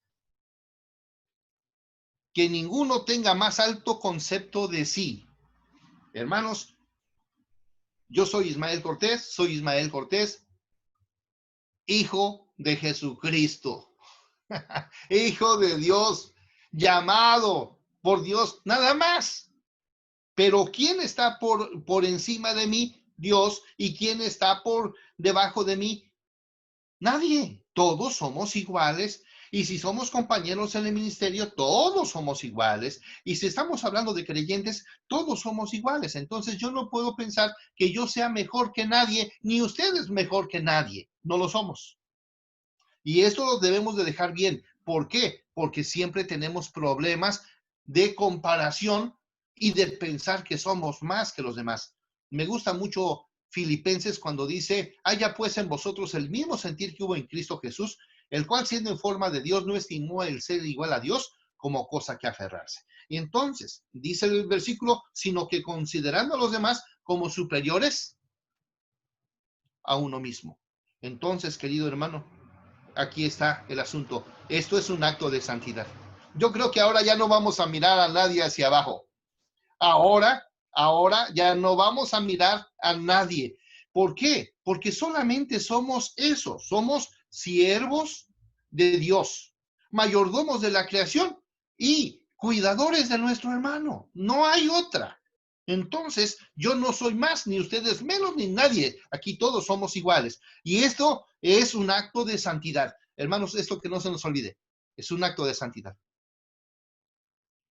[SPEAKER 2] Que ninguno tenga más alto concepto de sí. Hermanos, yo soy Ismael Cortés, hijo de Jesucristo, hijo de Dios, llamado por Dios, nada más. Pero ¿quién está por encima de mí? Dios. ¿Y quién está por debajo de mí? Nadie. Todos somos iguales. Y si somos compañeros en el ministerio, todos somos iguales. Y si estamos hablando de creyentes, todos somos iguales. Entonces yo no puedo pensar que yo sea mejor que nadie, ni usted es mejor que nadie. No lo somos. Y esto lo debemos de dejar bien. ¿Por qué? Porque siempre tenemos problemas de comparación y de pensar que somos más que los demás. Me gusta mucho Filipenses cuando dice, haya pues en vosotros el mismo sentir que hubo en Cristo Jesús, el cual siendo en forma de Dios no estimó el ser igual a Dios como cosa que aferrarse. Y entonces, dice el versículo, sino que considerando a los demás como superiores a uno mismo. Entonces, querido hermano, aquí está el asunto. Esto es un acto de santidad. Yo creo que ahora ya no vamos a mirar a nadie hacia abajo. Ahora ya no vamos a mirar a nadie. ¿Por qué? Porque solamente somos eso, somos siervos de Dios, mayordomos de la creación y cuidadores de nuestro hermano. No hay otra. Entonces, yo no soy más, ni ustedes menos, ni nadie. Aquí todos somos iguales. Y esto es un acto de santidad. Hermanos, esto que no se nos olvide, es un acto de santidad.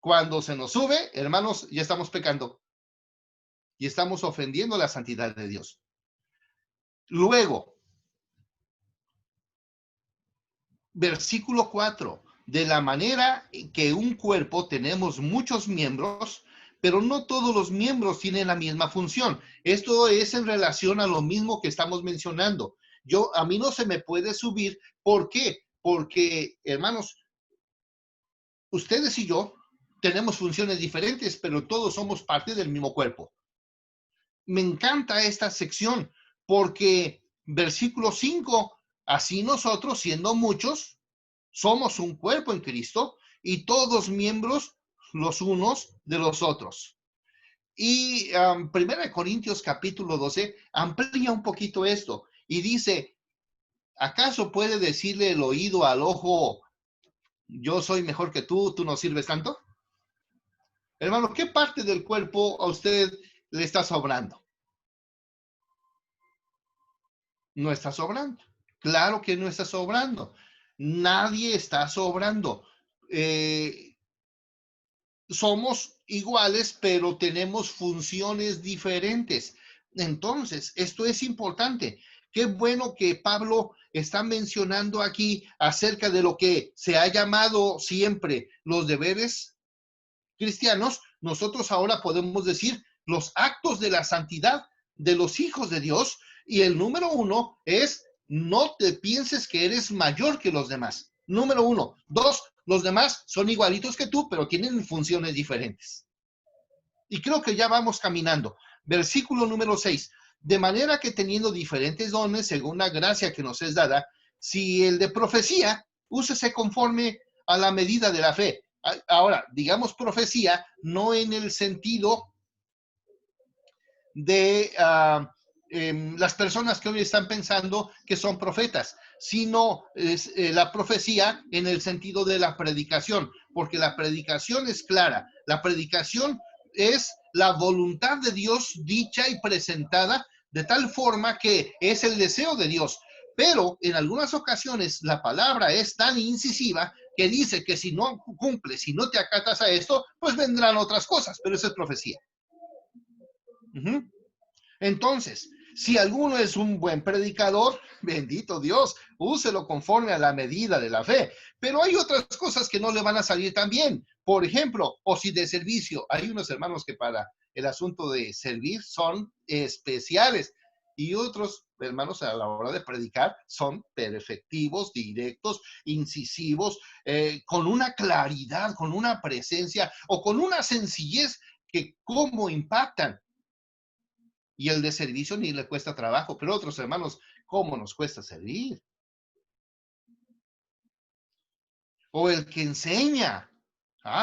[SPEAKER 2] Cuando se nos sube, hermanos, ya estamos pecando y estamos ofendiendo la santidad de Dios. Luego, versículo 4. De la manera que un cuerpo tenemos muchos miembros, pero no todos los miembros tienen la misma función. Esto es en relación a lo mismo que estamos mencionando. A mí no se me puede subir. ¿Por qué? Porque, hermanos, ustedes y yo tenemos funciones diferentes, pero todos somos parte del mismo cuerpo. Me encanta esta sección porque versículo 5, así nosotros, siendo muchos, somos un cuerpo en Cristo y todos miembros los unos de los otros. Y 1 Corintios capítulo 12 amplía un poquito esto y dice, ¿acaso puede decirle el oído al ojo, yo soy mejor que tú no sirves tanto? Hermano, ¿qué parte del cuerpo a usted le está sobrando? No está sobrando. Claro que no está sobrando. Nadie está sobrando. Somos iguales, pero tenemos funciones diferentes. Entonces, esto es importante. Qué bueno que Pablo está mencionando aquí acerca de lo que se ha llamado siempre los deberes cristianos. Nosotros ahora podemos decir los actos de la santidad de los hijos de Dios. Y el número 1 es no te pienses que eres mayor que los demás. Número 1. 2, los demás son igualitos que tú, pero tienen funciones diferentes. Y creo que ya vamos caminando. Versículo número 6. De manera que teniendo diferentes dones, según la gracia que nos es dada, si el de profecía, úsese conforme a la medida de la fe. Ahora, digamos profecía, no en el sentido de las personas que hoy están pensando que son profetas, sino la profecía en el sentido de la predicación, porque la predicación es clara, la predicación es la voluntad de Dios dicha y presentada de tal forma que es el deseo de Dios, pero en algunas ocasiones la palabra es tan incisiva que dice que si no cumples, si no te acatas a esto, pues vendrán otras cosas, pero eso es profecía. Entonces, si alguno es un buen predicador, bendito Dios, úselo conforme a la medida de la fe. Pero hay otras cosas que no le van a salir tan bien. Por ejemplo, o si de servicio, hay unos hermanos que para el asunto de servir son especiales y otros hermanos a la hora de predicar son perfectivos, directos, incisivos, con una claridad, con una presencia o con una sencillez que cómo impactan. Y el de servicio ni le cuesta trabajo, pero otros hermanos, ¿cómo nos cuesta servir? O el que enseña.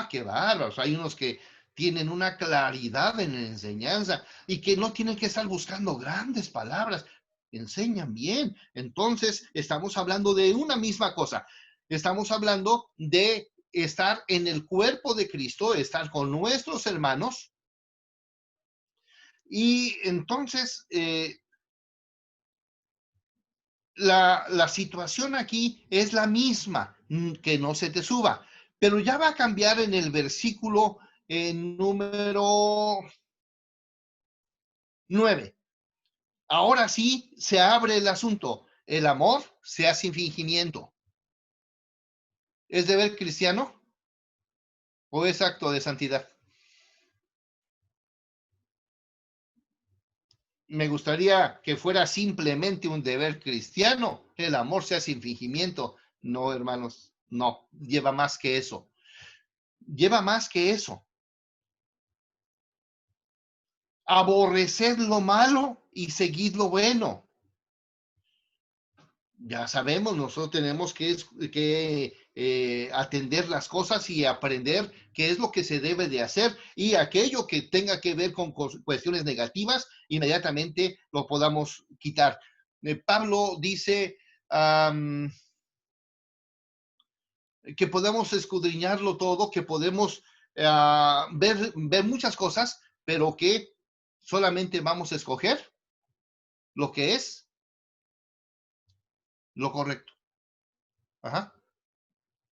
[SPEAKER 2] Qué bárbaros. Hay unos que tienen una claridad en la enseñanza y que no tienen que estar buscando grandes palabras. Enseñan bien. Entonces, estamos hablando de una misma cosa. Estamos hablando de estar en el cuerpo de Cristo, estar con nuestros hermanos. Y entonces, la situación aquí es la misma, que no se te suba, pero ya va a cambiar en el versículo número 9. Ahora sí se abre el asunto. El amor se hace sin fingimiento. ¿Es deber cristiano o es acto de santidad? Me gustaría que fuera simplemente un deber cristiano. El amor sea sin fingimiento. No, hermanos, no, lleva más que eso. Lleva más que eso. Aborreced lo malo y seguid lo bueno. Ya sabemos, nosotros tenemos que atender las cosas y aprender qué es lo que se debe de hacer y aquello que tenga que ver con cuestiones negativas, inmediatamente lo podamos quitar. Pablo dice que podemos escudriñarlo todo, que podemos ver muchas cosas, pero que solamente vamos a escoger lo que es lo correcto. Ajá.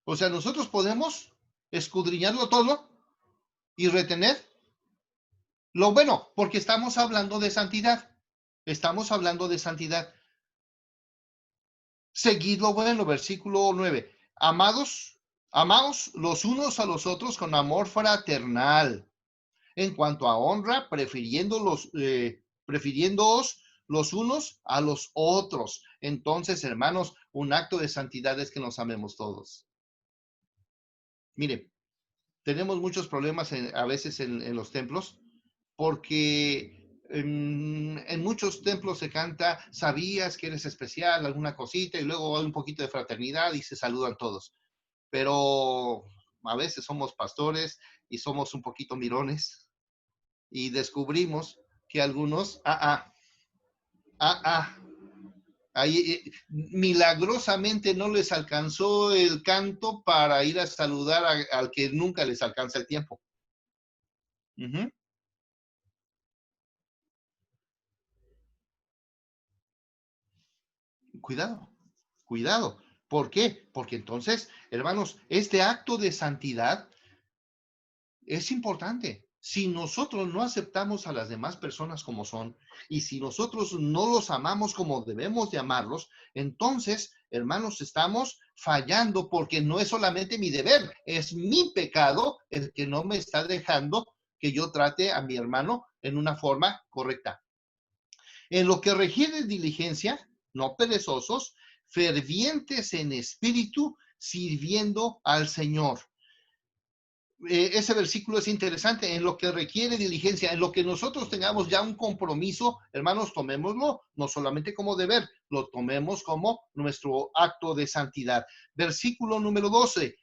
[SPEAKER 2] O sea, nosotros podemos escudriñarlo todo y retener lo bueno, porque estamos hablando de santidad. Estamos hablando de santidad. Seguid lo bueno, versículo 9. Amados, amaos los unos a los otros con amor fraternal. En cuanto a honra, prefiriéndoos los unos a los otros. Entonces, hermanos, un acto de santidad es que nos amemos todos. Mire, tenemos muchos problemas a veces en los templos, porque en muchos templos se canta, sabías que eres especial, alguna cosita, y luego hay un poquito de fraternidad y se saludan todos. Pero a veces somos pastores y somos un poquito mirones y descubrimos que algunos, ahí, milagrosamente no les alcanzó el canto para ir a saludar al que nunca les alcanza el tiempo. Uh-huh. Cuidado, cuidado. ¿Por qué? Porque entonces, hermanos, este acto de santidad es importante. Si nosotros no aceptamos a las demás personas como son y si nosotros no los amamos como debemos de amarlos, entonces, hermanos, estamos fallando porque no es solamente mi deber, es mi pecado el que no me está dejando que yo trate a mi hermano en una forma correcta. En lo que requiere diligencia, no perezosos, fervientes en espíritu, sirviendo al Señor. Ese versículo es interesante, en lo que requiere diligencia, en lo que nosotros tengamos ya un compromiso, hermanos, tomémoslo no solamente como deber, lo tomemos como nuestro acto de santidad. Versículo número 12,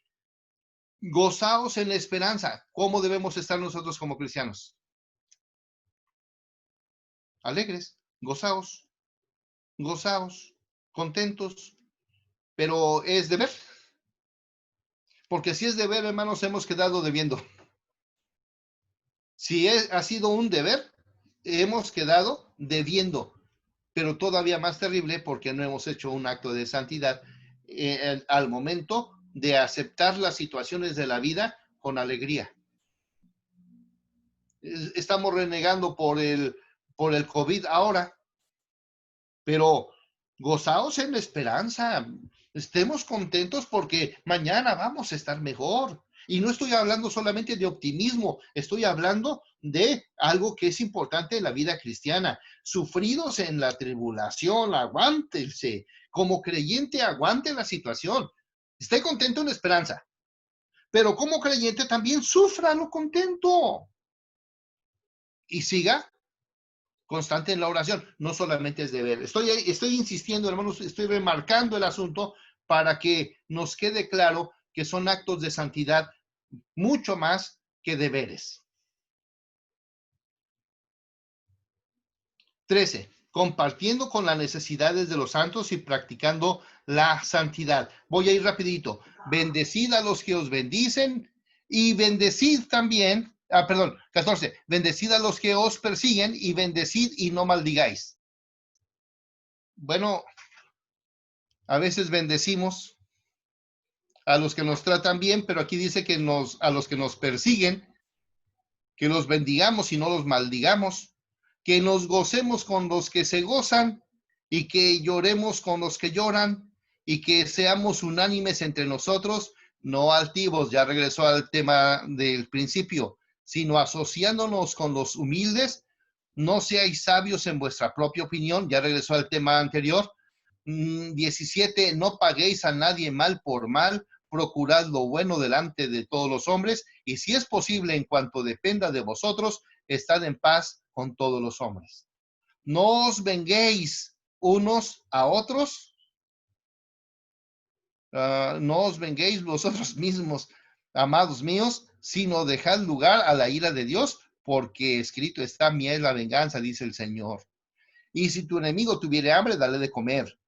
[SPEAKER 2] gozaos en la esperanza. ¿Cómo debemos estar nosotros como cristianos? Alegres, gozaos, gozaos, contentos, pero es deber. Porque si es deber, hermanos, hemos quedado debiendo. Si ha sido un deber, hemos quedado debiendo. Pero todavía más terrible porque no hemos hecho un acto de santidad al momento de aceptar las situaciones de la vida con alegría. Estamos renegando por el COVID ahora, pero gozaos en la esperanza. Estemos contentos porque mañana vamos a estar mejor. Y no estoy hablando solamente de optimismo, estoy hablando de algo que es importante en la vida cristiana. Sufridos en la tribulación, aguántense. Como creyente, aguante la situación. Esté contento en la esperanza. Pero como creyente también sufra lo contento. Y siga constante en la oración, no solamente es deber. Estoy insistiendo, hermanos, estoy remarcando el asunto para que nos quede claro que son actos de santidad mucho más que deberes. 13. Compartiendo con las necesidades de los santos y practicando la santidad. Voy a ir rapidito. Bendecid a los que os bendicen y bendecid también 14. Bendecid a los que os persiguen y bendecid y no maldigáis. Bueno, a veces bendecimos a los que nos tratan bien, pero aquí dice que a los que nos persiguen, que los bendigamos y no los maldigamos, que nos gocemos con los que se gozan y que lloremos con los que lloran y que seamos unánimes entre nosotros, no altivos, ya regresó al tema del principio, sino asociándonos con los humildes, no seáis sabios en vuestra propia opinión, ya regresó al tema anterior. 17, no paguéis a nadie mal por mal, procurad lo bueno delante de todos los hombres, y si es posible, en cuanto dependa de vosotros, estad en paz con todos los hombres. No os venguéis unos a otros, no os venguéis vosotros mismos, amados míos, sino dejad lugar a la ira de Dios, porque escrito está, mía es la venganza, dice el Señor. Y si tu enemigo tuviere hambre, dale de comer.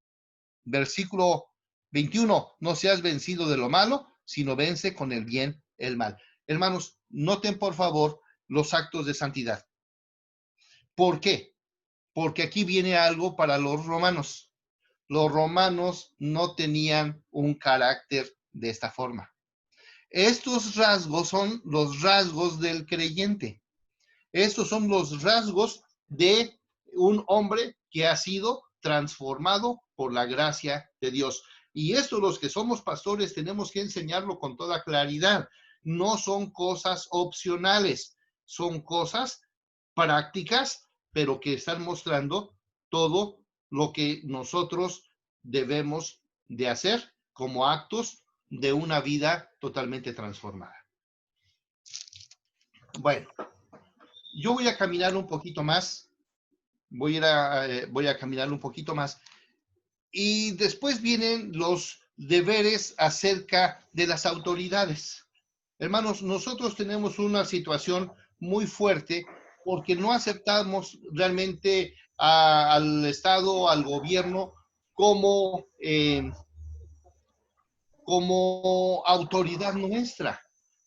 [SPEAKER 2] Versículo 21, no seas vencido de lo malo, sino vence con el bien el mal. Hermanos, noten por favor los actos de santidad. ¿Por qué? Porque aquí viene algo para los romanos. Los romanos no tenían un carácter de esta forma. Estos rasgos son los rasgos del creyente. Estos son los rasgos de un hombre que ha sido transformado por la gracia de Dios. Y esto los que somos pastores tenemos que enseñarlo con toda claridad. No son cosas opcionales, son cosas prácticas, pero que están mostrando todo lo que nosotros debemos de hacer como actos de una vida totalmente transformada. Bueno, yo voy a caminar un poquito más, voy a caminar un poquito más, y después vienen los deberes acerca de las autoridades. Hermanos, nosotros tenemos una situación muy fuerte porque no aceptamos realmente al Estado, al gobierno, como, como autoridad nuestra.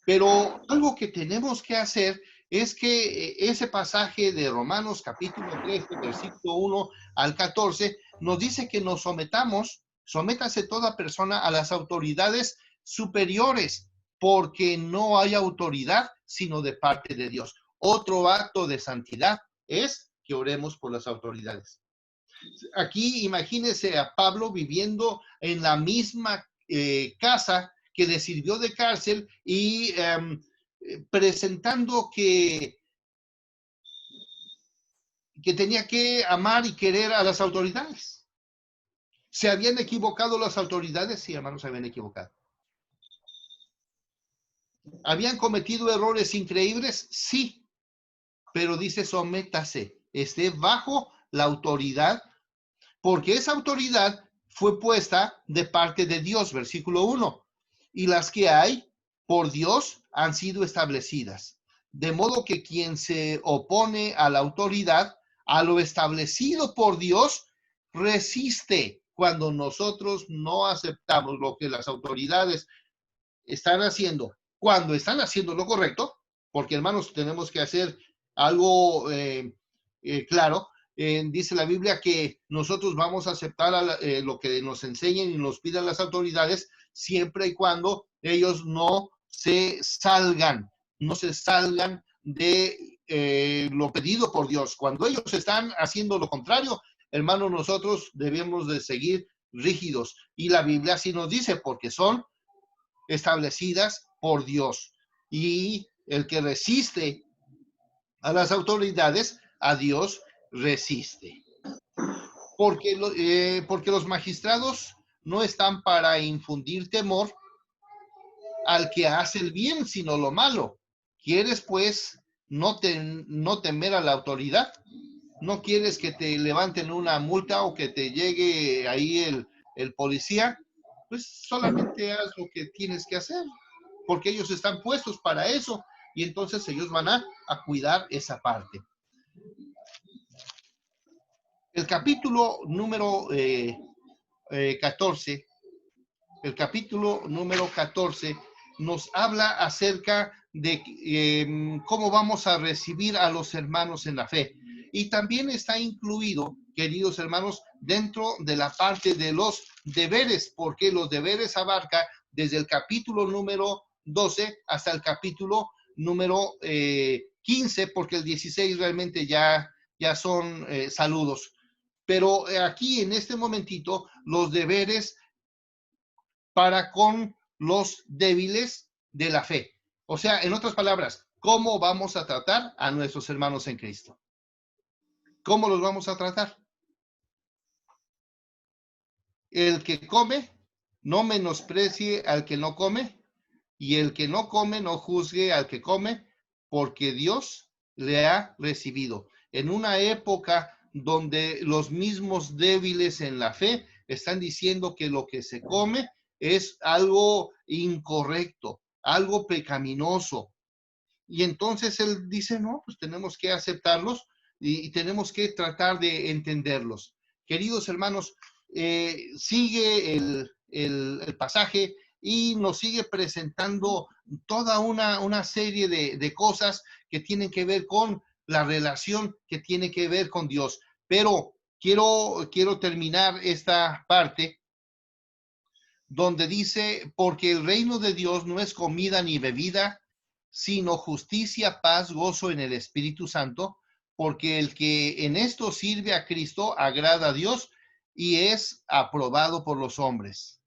[SPEAKER 2] Pero algo que tenemos que hacer es que ese pasaje de Romanos capítulo 13, versículo 1 al 14, nos dice que nos sométase toda persona a las autoridades superiores, porque no hay autoridad sino de parte de Dios. Otro acto de santidad es que oremos por las autoridades. Aquí imagínese a Pablo viviendo en la misma casa que le sirvió de cárcel y presentando que tenía que amar y querer a las autoridades. ¿Se habían equivocado las autoridades? Sí, hermanos, se habían equivocado. ¿Habían cometido errores increíbles? Sí, pero dice sométase, esté bajo la autoridad, porque esa autoridad fue puesta de parte de Dios, versículo 1, y las que hay por Dios han sido establecidas. De modo que quien se opone a la autoridad, a lo establecido por Dios, resiste cuando nosotros no aceptamos lo que las autoridades están haciendo, cuando están haciendo lo correcto, porque hermanos, tenemos que hacer algo claro. Dice la Biblia que nosotros vamos a aceptar lo que nos enseñen y nos pidan las autoridades, siempre y cuando ellos no se salgan de lo pedido por Dios. Cuando ellos están haciendo lo contrario, hermanos, nosotros debemos de seguir rígidos. Y la Biblia sí nos dice, porque son establecidas por Dios. Y el que resiste a las autoridades, a Dios resiste. Porque los magistrados no están para infundir temor al que hace el bien, sino lo malo. ¿Quieres, pues, no temer a la autoridad? ¿No quieres que te levanten una multa o que te llegue ahí el policía? Pues solamente haz lo que tienes que hacer, porque ellos están puestos para eso y entonces ellos van a cuidar esa parte. El capítulo número 14, el capítulo número 14 nos habla acerca de cómo vamos a recibir a los hermanos en la fe. Y también está incluido, queridos hermanos, dentro de la parte de los deberes, porque los deberes abarca desde el capítulo número 12 hasta el capítulo número 15, porque el 16 realmente ya son saludos. Pero aquí en este momentito, los deberes para con los débiles de la fe. O sea, en otras palabras, ¿cómo vamos a tratar a nuestros hermanos en Cristo? ¿Cómo los vamos a tratar? El que come, no menosprecie al que no come, y el que no come, no juzgue al que come, porque Dios le ha recibido. En una época donde los mismos débiles en la fe están diciendo que lo que se come es algo incorrecto, algo pecaminoso. Y entonces él dice, no, pues tenemos que aceptarlos y tenemos que tratar de entenderlos. Queridos hermanos, sigue el pasaje y nos sigue presentando toda una serie de cosas que tienen que ver con la relación que tiene que ver con Dios. Pero quiero terminar esta parte donde dice, porque el reino de Dios no es comida ni bebida, sino justicia, paz, gozo en el Espíritu Santo, porque el que en esto sirve a Cristo agrada a Dios y es aprobado por los hombres.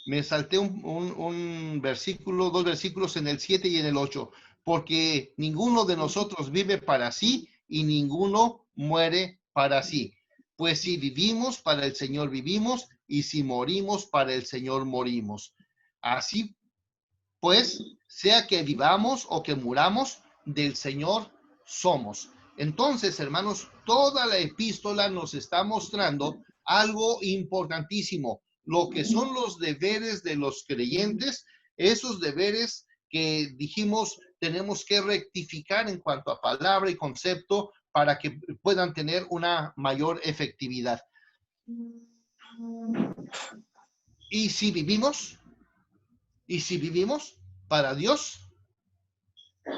[SPEAKER 2] Me salté un versículo, 2 versículos en el 7 y en el 8, porque ninguno de nosotros vive para sí y ninguno muere para sí. Pues si vivimos, para el Señor vivimos, y si morimos, para el Señor morimos. Así pues, sea que vivamos o que muramos, del Señor somos. Entonces, hermanos, toda la epístola nos está mostrando algo importantísimo, lo que son los deberes de los creyentes, esos deberes que dijimos tenemos que rectificar en cuanto a palabra y concepto para que puedan tener una mayor efectividad. Y si vivimos para Dios,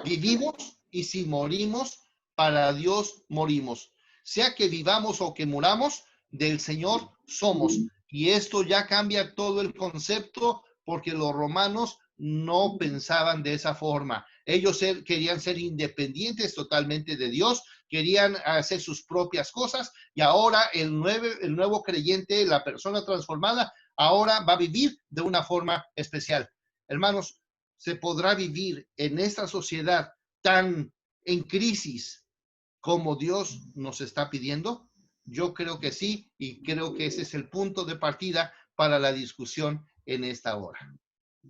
[SPEAKER 2] vivimos, y si morimos, para Dios morimos. Sea que vivamos o que muramos, del Señor somos. Y esto ya cambia todo el concepto, porque los romanos no pensaban de esa forma. Ellos querían ser independientes totalmente de Dios, querían hacer sus propias cosas, y ahora el nuevo creyente, la persona transformada, ahora va a vivir de una forma especial. Hermanos, ¿se podrá vivir en esta sociedad tan en crisis como Dios nos está pidiendo? Yo creo que sí, y creo que ese es el punto de partida para la discusión en esta hora.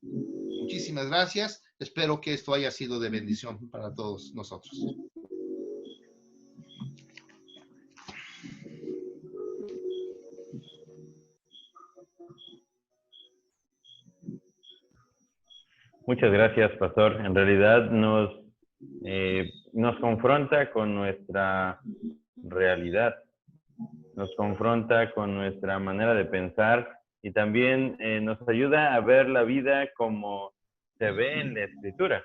[SPEAKER 2] Muchísimas gracias. Espero que esto haya sido de bendición para todos nosotros.
[SPEAKER 1] Muchas gracias, pastor. En realidad nos confronta con nuestra realidad, nos confronta con nuestra manera de pensar y también nos ayuda a ver la vida como se ve en la Escritura.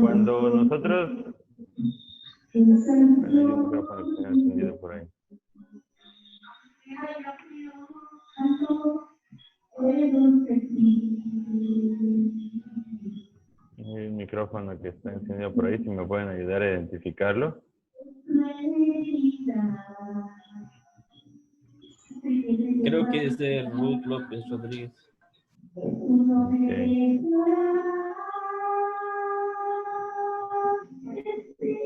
[SPEAKER 1] Cuando nosotros... Bueno, hay un micrófono que está encendido por ahí. Hay un micrófono que está encendido por ahí, si me pueden ayudar a identificarlo.
[SPEAKER 3] Creo que es de Ruth López Rodríguez.
[SPEAKER 1] Okay.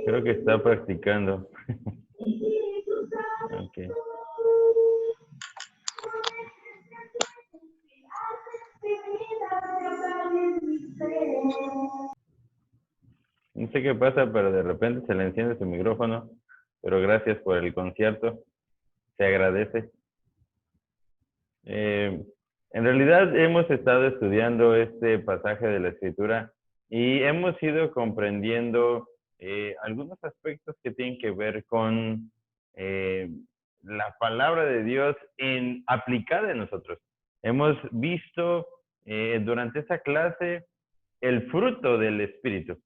[SPEAKER 1] Creo que está practicando. Okay. No sé qué pasa, pero de repente se le enciende su micrófono. Pero gracias por el concierto. Se agradece. En realidad hemos estado estudiando este pasaje de la Escritura y hemos ido comprendiendo algunos aspectos que tienen que ver con la palabra de Dios aplicada en nosotros. Hemos visto durante esta clase el fruto del Espíritu.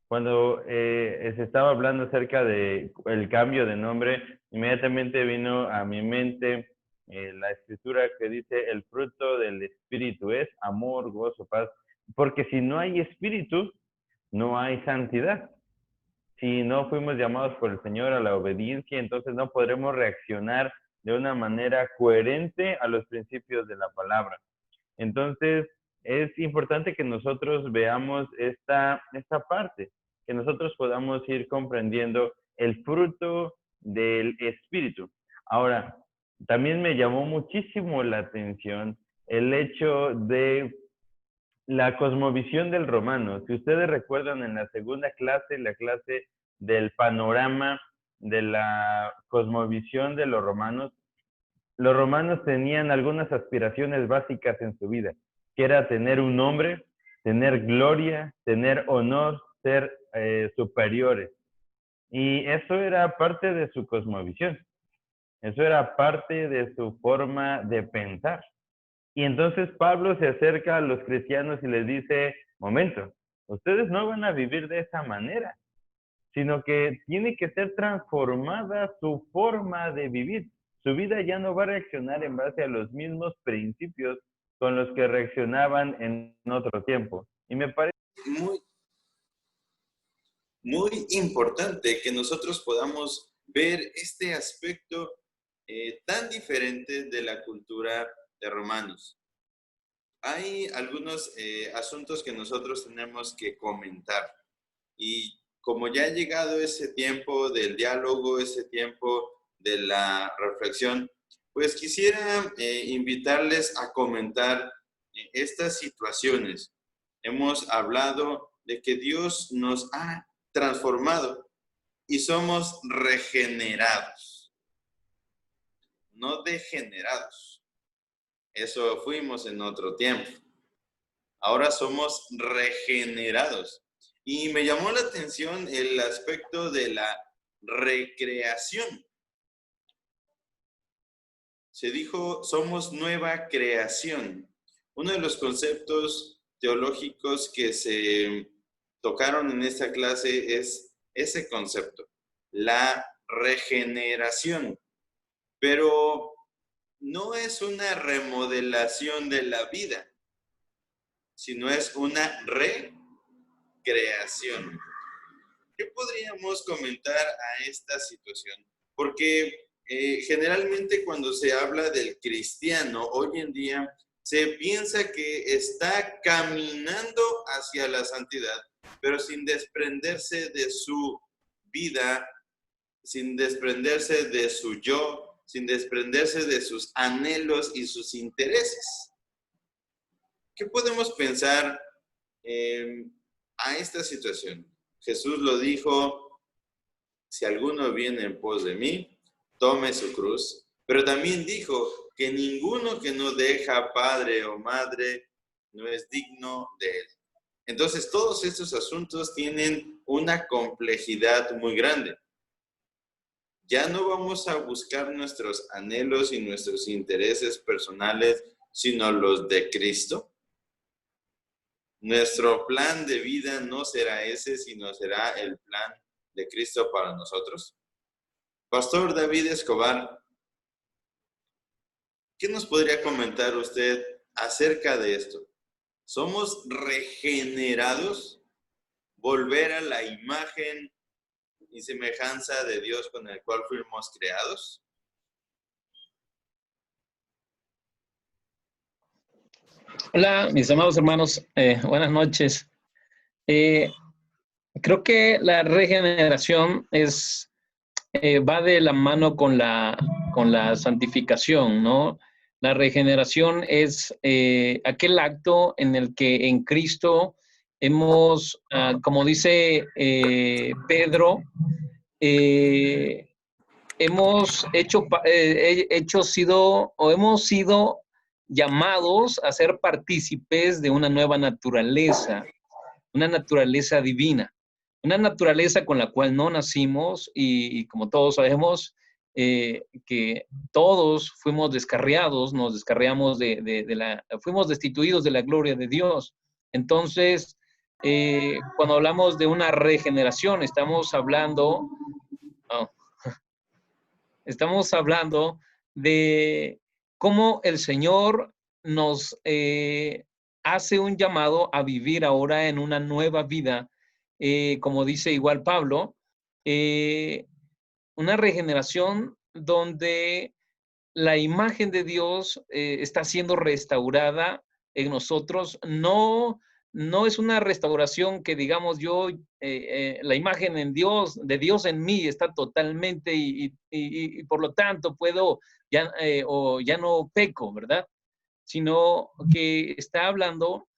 [SPEAKER 1] Cuando se estaba hablando acerca de el cambio de nombre, inmediatamente vino a mi mente la escritura que dice el fruto del Espíritu es amor, gozo, paz, porque si no hay Espíritu, no hay santidad. Si no fuimos llamados por el Señor a la obediencia, entonces no podremos reaccionar de una manera coherente a los principios de la palabra. Entonces, es importante que nosotros veamos esta parte, que nosotros podamos ir comprendiendo el fruto del Espíritu. Ahora, también me llamó muchísimo la atención el hecho de la cosmovisión del romano. Si ustedes recuerdan en la segunda clase, la clase del panorama de la cosmovisión de los romanos tenían algunas aspiraciones básicas en su vida, que era tener un nombre, tener gloria, tener honor, ser superiores. Y eso era parte de su cosmovisión. Eso era parte de su forma de pensar. Y entonces Pablo se acerca a los cristianos y les dice, momento, ustedes no van a vivir de esa manera, sino que tiene que ser transformada su forma de vivir. Su vida ya no va a reaccionar en base a los mismos principios con los que reaccionaban en otro tiempo. Y me parece
[SPEAKER 4] Muy, muy importante que nosotros podamos ver este aspecto tan diferente de la cultura de Romanos. Hay algunos asuntos que nosotros tenemos que comentar y como ya ha llegado ese tiempo del diálogo, ese tiempo de la reflexión, pues quisiera invitarles a comentar estas situaciones. Hemos hablado de que Dios nos ha transformado y somos regenerados, no degenerados. Eso fuimos en otro tiempo. Ahora somos regenerados. Y me llamó la atención el aspecto de la recreación. Se dijo, somos nueva creación. Uno de los conceptos teológicos que se tocaron en esta clase es ese concepto, la regeneración. Pero no es una remodelación de la vida, sino es una recreación. ¿Qué podríamos comentar a esta situación? Porque generalmente cuando se habla del cristiano, hoy en día se piensa que está caminando hacia la santidad, pero sin desprenderse de su vida, sin desprenderse de su yo, sin desprenderse de sus anhelos y sus intereses. ¿Qué podemos pensar a esta situación? Jesús lo dijo, si alguno viene en pos de mí, tome su cruz, pero también dijo que ninguno que no deja padre o madre no es digno de él. Entonces, todos estos asuntos tienen una complejidad muy grande. Ya no vamos a buscar nuestros anhelos y nuestros intereses personales, sino los de Cristo. Nuestro plan de vida no será ese, sino será el plan de Cristo para nosotros. Pastor David Escobar, ¿qué nos podría comentar usted acerca de esto? ¿Somos regenerados? ¿Volver a la imagen y semejanza de Dios con el cual fuimos creados?
[SPEAKER 3] Hola, mis amados hermanos, buenas noches. Creo que la regeneración va de la mano con la santificación, ¿no? La regeneración es aquel acto en el que en Cristo hemos, como dice Pedro, hemos sido llamados a ser partícipes de una nueva naturaleza, una naturaleza divina, una naturaleza con la cual no nacimos y como todos sabemos, que todos fuimos descarriados, nos descarriamos fuimos destituidos de la gloria de Dios. Entonces, cuando hablamos de una regeneración, estamos hablando de cómo el Señor nos hace un llamado a vivir ahora en una nueva vida, como dice igual Pablo, una regeneración donde la imagen de Dios está siendo restaurada en nosotros. No es una restauración que digamos la imagen de Dios en mí está totalmente y por lo tanto puedo o ya no peco, ¿verdad? Sino que está hablando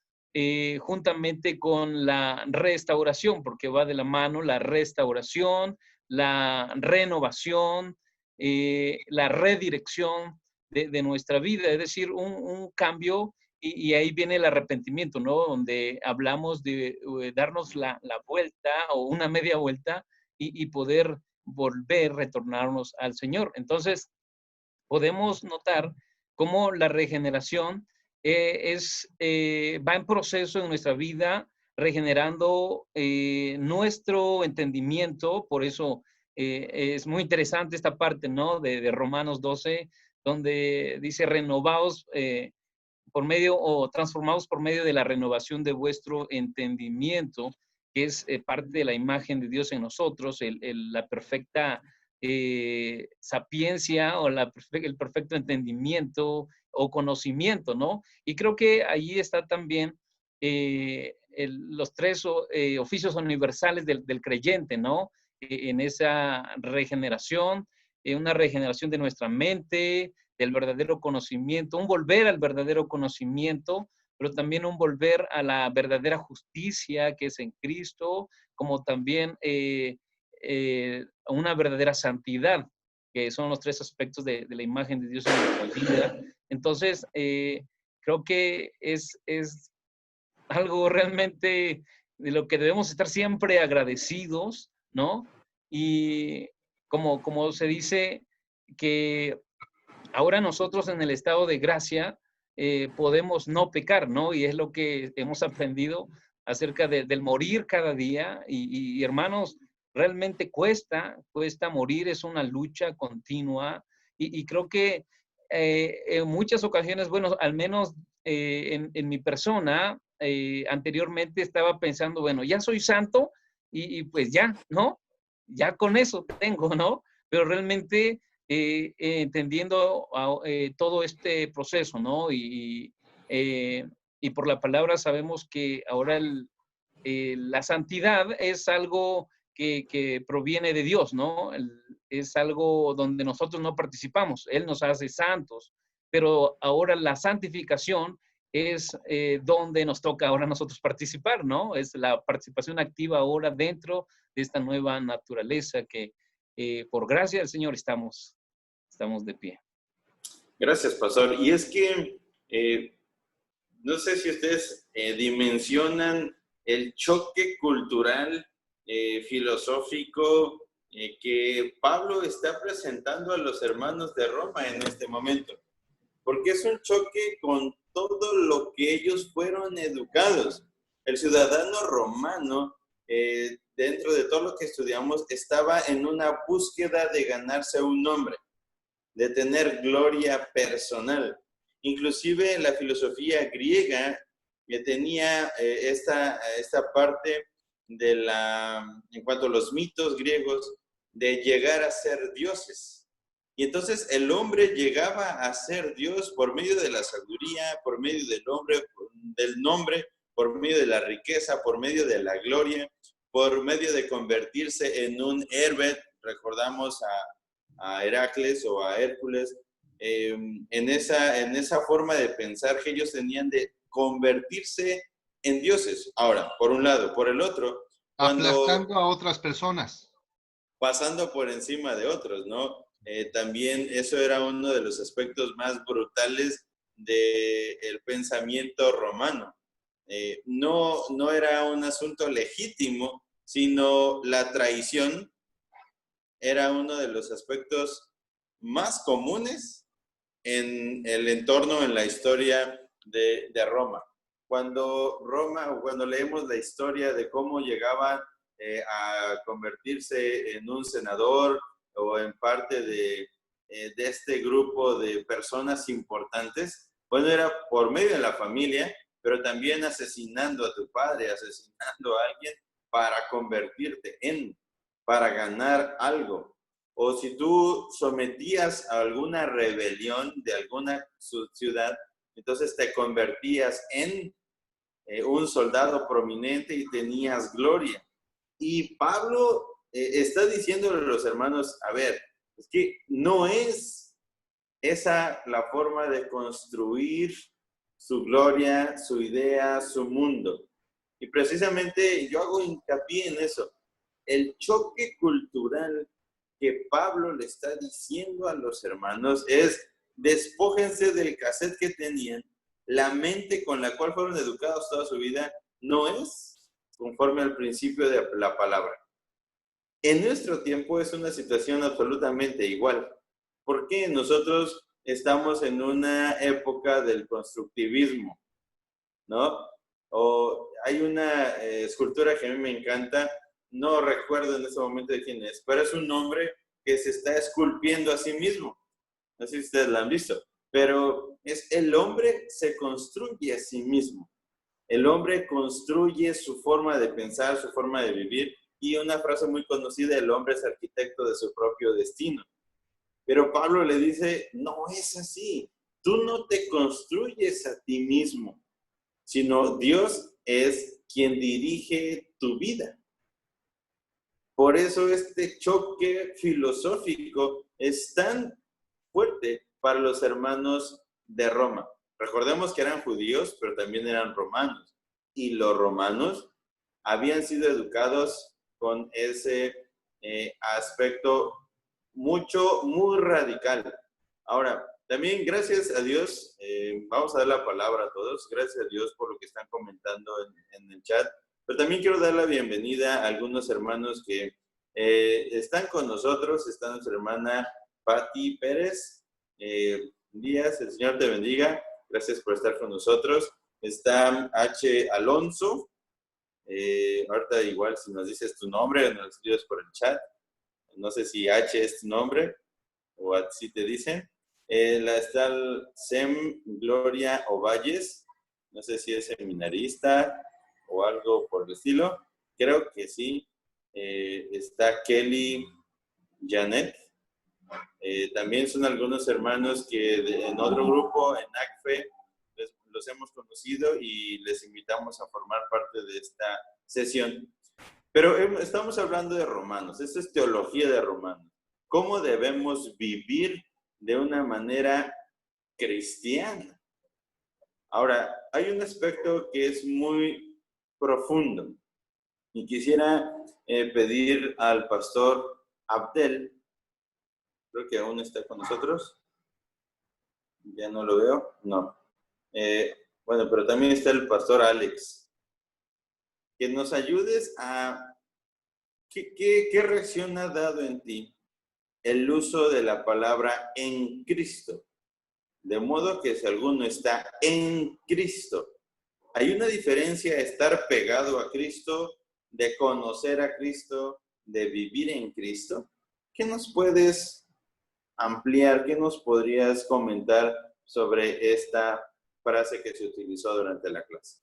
[SPEAKER 3] juntamente con la restauración, porque va de la mano la restauración, la renovación, la redirección de nuestra vida, es decir, un cambio, y ahí viene el arrepentimiento, ¿no? Donde hablamos de darnos la vuelta o una media vuelta y poder retornarnos al Señor. Entonces, podemos notar cómo la regeneración va en proceso en nuestra vida, regenerando nuestro entendimiento. Por eso es muy interesante esta parte, ¿no? De Romanos 12, donde dice renovaos por medio o transformados por medio de la renovación de vuestro entendimiento, que es parte de la imagen de Dios en nosotros, la perfecta sapiencia o el perfecto entendimiento o conocimiento, ¿no? Y creo que ahí está también los tres oficios universales del creyente, ¿no? En esa regeneración, una regeneración de nuestra mente, del verdadero conocimiento, un volver al verdadero conocimiento, pero también un volver a la verdadera justicia que es en Cristo, como también una verdadera santidad, que son los tres aspectos de la imagen de Dios en nuestra vida. Entonces, creo que es algo realmente de lo que debemos estar siempre agradecidos, ¿no? Y como se dice, que ahora nosotros en el estado de gracia podemos no pecar, ¿no? Y es lo que hemos aprendido acerca del morir cada día. Y hermanos, realmente cuesta morir, es una lucha continua. Y creo que en muchas ocasiones, bueno, al menos en mi persona, anteriormente estaba pensando, bueno, ya soy santo y pues ya, ¿no? Ya con eso tengo, ¿no? Pero realmente entendiendo todo este proceso, ¿no? Y por la palabra sabemos que ahora la santidad es algo que proviene de Dios, ¿no? Es algo donde nosotros no participamos, Él nos hace santos, pero ahora la santificación es donde nos toca ahora a nosotros participar, ¿no? Es la participación activa ahora dentro de esta nueva naturaleza que por gracia del Señor estamos de pie.
[SPEAKER 4] Gracias, pastor. Y es que no sé si ustedes dimensionan el choque cultural, filosófico, que Pablo está presentando a los hermanos de Roma en este momento. Porque es un choque con todo lo que ellos fueron educados. El ciudadano romano, dentro de todo lo que estudiamos, estaba en una búsqueda de ganarse un nombre, de tener gloria personal. Inclusive la filosofía griega tenía esta parte en cuanto a los mitos griegos, de llegar a ser dioses. Y entonces el hombre llegaba a ser Dios por medio de la sabiduría, por medio del nombre, por medio de la riqueza, por medio de la gloria, por medio de convertirse en un héroe. Recordamos a Heracles o a Hércules, en esa forma de pensar que ellos tenían de convertirse en dioses. Ahora, por un lado. Por el otro,
[SPEAKER 2] aplastando a otras personas.
[SPEAKER 4] Pasando por encima de otros, ¿no? También eso era uno de los aspectos más brutales del pensamiento romano. No era un asunto legítimo, sino la traición era uno de los aspectos más comunes en el entorno, en la historia de Roma. Cuando leemos la historia de cómo llegaban a convertirse en un senador o en parte de este grupo de personas importantes, bueno, era por medio de la familia, pero también asesinando a tu padre, asesinando a alguien para convertirte para ganar algo. O si tú sometías a alguna rebelión de alguna ciudad, entonces te convertías en un soldado prominente y tenías gloria. Y Pablo está diciéndole a los hermanos, a ver, es que no es esa la forma de construir su gloria, su idea, su mundo. Y precisamente yo hago hincapié en eso. El choque cultural que Pablo le está diciendo a los hermanos es: despójense del cassette que tenían. La mente con la cual fueron educados toda su vida no es conforme al principio de la palabra. En nuestro tiempo es una situación absolutamente igual. ¿Por qué nosotros estamos en una época del constructivismo, ¿no? O hay una escultura que a mí me encanta, no recuerdo en este momento de quién es, pero es un hombre que se está esculpiendo a sí mismo. No sé si ustedes la han visto, pero es el hombre se construye a sí mismo. El hombre construye su forma de pensar, su forma de vivir, y una frase muy conocida, el hombre es arquitecto de su propio destino. Pero Pablo le dice, no es así. Tú no te construyes a ti mismo, sino Dios es quien dirige tu vida. Por eso este choque filosófico es tan fuerte para los hermanos de Roma. Recordemos que eran judíos, pero también eran romanos. Y los romanos habían sido educados con ese aspecto muy radical. Ahora, también gracias a Dios, vamos a dar la palabra a todos, gracias a Dios por lo que están comentando en el chat, pero también quiero dar la bienvenida a algunos hermanos que están con nosotros. Está nuestra hermana Patti Pérez Díaz, el Señor te bendiga, gracias por estar con nosotros. Está H. Alonso, ahorita igual si nos dices tu nombre, nos escribes por el chat. No sé si H es tu nombre o así te dicen. Está el Sem Gloria Ovalles, no sé si es seminarista o algo por el estilo. Creo que sí. Está Kelly Janet. También son algunos hermanos que en otro grupo, en ACFE, los hemos conocido y les invitamos a formar parte de esta sesión. Pero estamos hablando de Romanos, esto es teología de Romanos. ¿Cómo debemos vivir de una manera cristiana? Ahora, hay un aspecto que es muy profundo y quisiera pedir al pastor Abdel, creo que aún está con nosotros, ya no lo veo, no. Bueno, pero también está el pastor Alex, que nos ayudes a ¿qué reacción ha dado en ti el uso de la palabra en Cristo? De modo que si alguno está en Cristo, hay una diferencia estar pegado a Cristo, de conocer a Cristo, de vivir en Cristo. ¿Qué nos puedes ampliar? ¿Qué nos podrías comentar sobre esta frase que se utilizó durante la clase?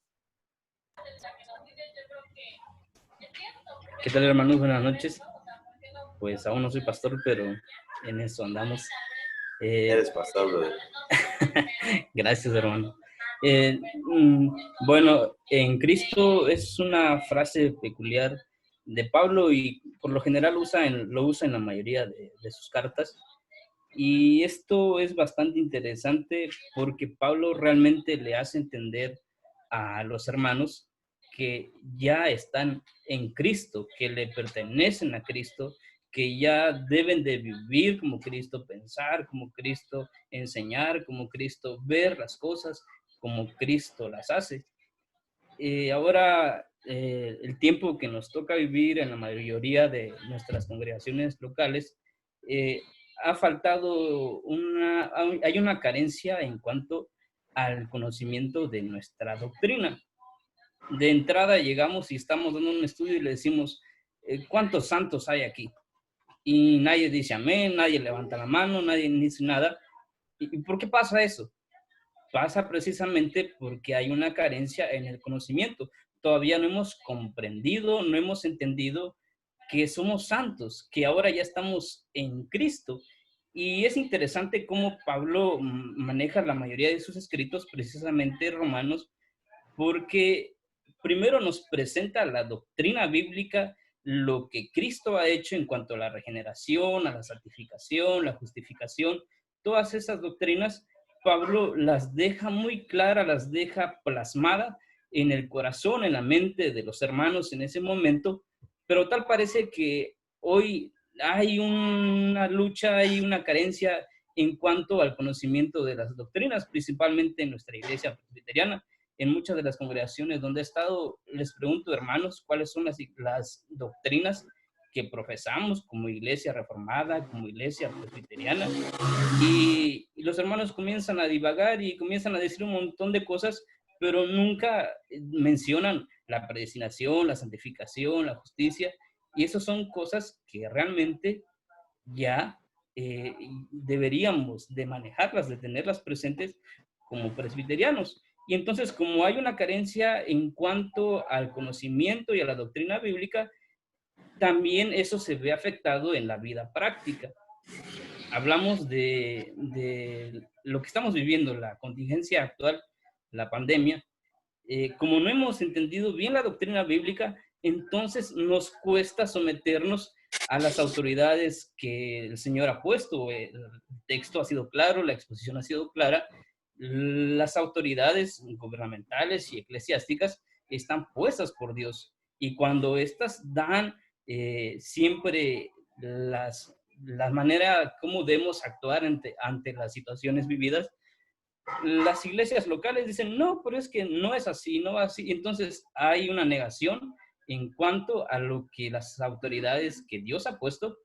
[SPEAKER 5] ¿Qué tal, hermanos? Buenas noches. Pues aún no soy pastor, pero en eso andamos.
[SPEAKER 4] Eres pastor, brother.
[SPEAKER 5] Gracias, hermano. Bueno, en Cristo es una frase peculiar de Pablo y por lo general lo usa en la mayoría de sus cartas. Y esto es bastante interesante porque Pablo realmente le hace entender a los hermanos que ya están en Cristo, que le pertenecen a Cristo, que ya deben de vivir como Cristo, pensar como Cristo, enseñar como Cristo, ver las cosas como Cristo las hace. Ahora, el tiempo que nos toca vivir en la mayoría de nuestras congregaciones locales, ha faltado hay una carencia en cuanto al conocimiento de nuestra doctrina. De entrada llegamos y estamos dando un estudio y le decimos, ¿cuántos santos hay aquí? Y nadie dice amén, nadie levanta la mano, nadie dice nada. ¿Y por qué pasa eso? Pasa precisamente porque hay una carencia en el conocimiento. Todavía no hemos comprendido, no hemos entendido que somos santos, que ahora ya estamos en Cristo. Y es interesante cómo Pablo maneja la mayoría de sus escritos, precisamente Romanos, porque primero nos presenta la doctrina bíblica, lo que Cristo ha hecho en cuanto a la regeneración, a la santificación, la justificación, todas esas doctrinas, Pablo las deja muy claras, las deja plasmadas en el corazón, en la mente de los hermanos en ese momento, pero tal parece que hoy hay una lucha, hay una carencia en cuanto al conocimiento de las doctrinas, principalmente en nuestra iglesia presbiteriana. En muchas de las congregaciones donde he estado, les pregunto, hermanos, cuáles son las doctrinas que profesamos como iglesia reformada, como iglesia presbiteriana. Y los hermanos comienzan a divagar y comienzan a decir un montón de cosas, pero nunca mencionan la predestinación, la santificación, la justicia, y esas son cosas que realmente ya deberíamos de manejarlas, de tenerlas presentes como presbiterianos. Y entonces, como hay una carencia en cuanto al conocimiento y a la doctrina bíblica, también eso se ve afectado en la vida práctica. Hablamos de lo que estamos viviendo, la contingencia actual, la pandemia. Como no hemos entendido bien la doctrina bíblica, entonces nos cuesta someternos a las autoridades que el Señor ha puesto. El texto ha sido claro, la exposición ha sido clara. Las autoridades gubernamentales y eclesiásticas están puestas por Dios. Y cuando éstas dan siempre la manera como debemos actuar ante las situaciones vividas, las iglesias locales dicen, no, pero es que no es así, no va así. Entonces hay una negación en cuanto a lo que las autoridades que Dios ha puesto,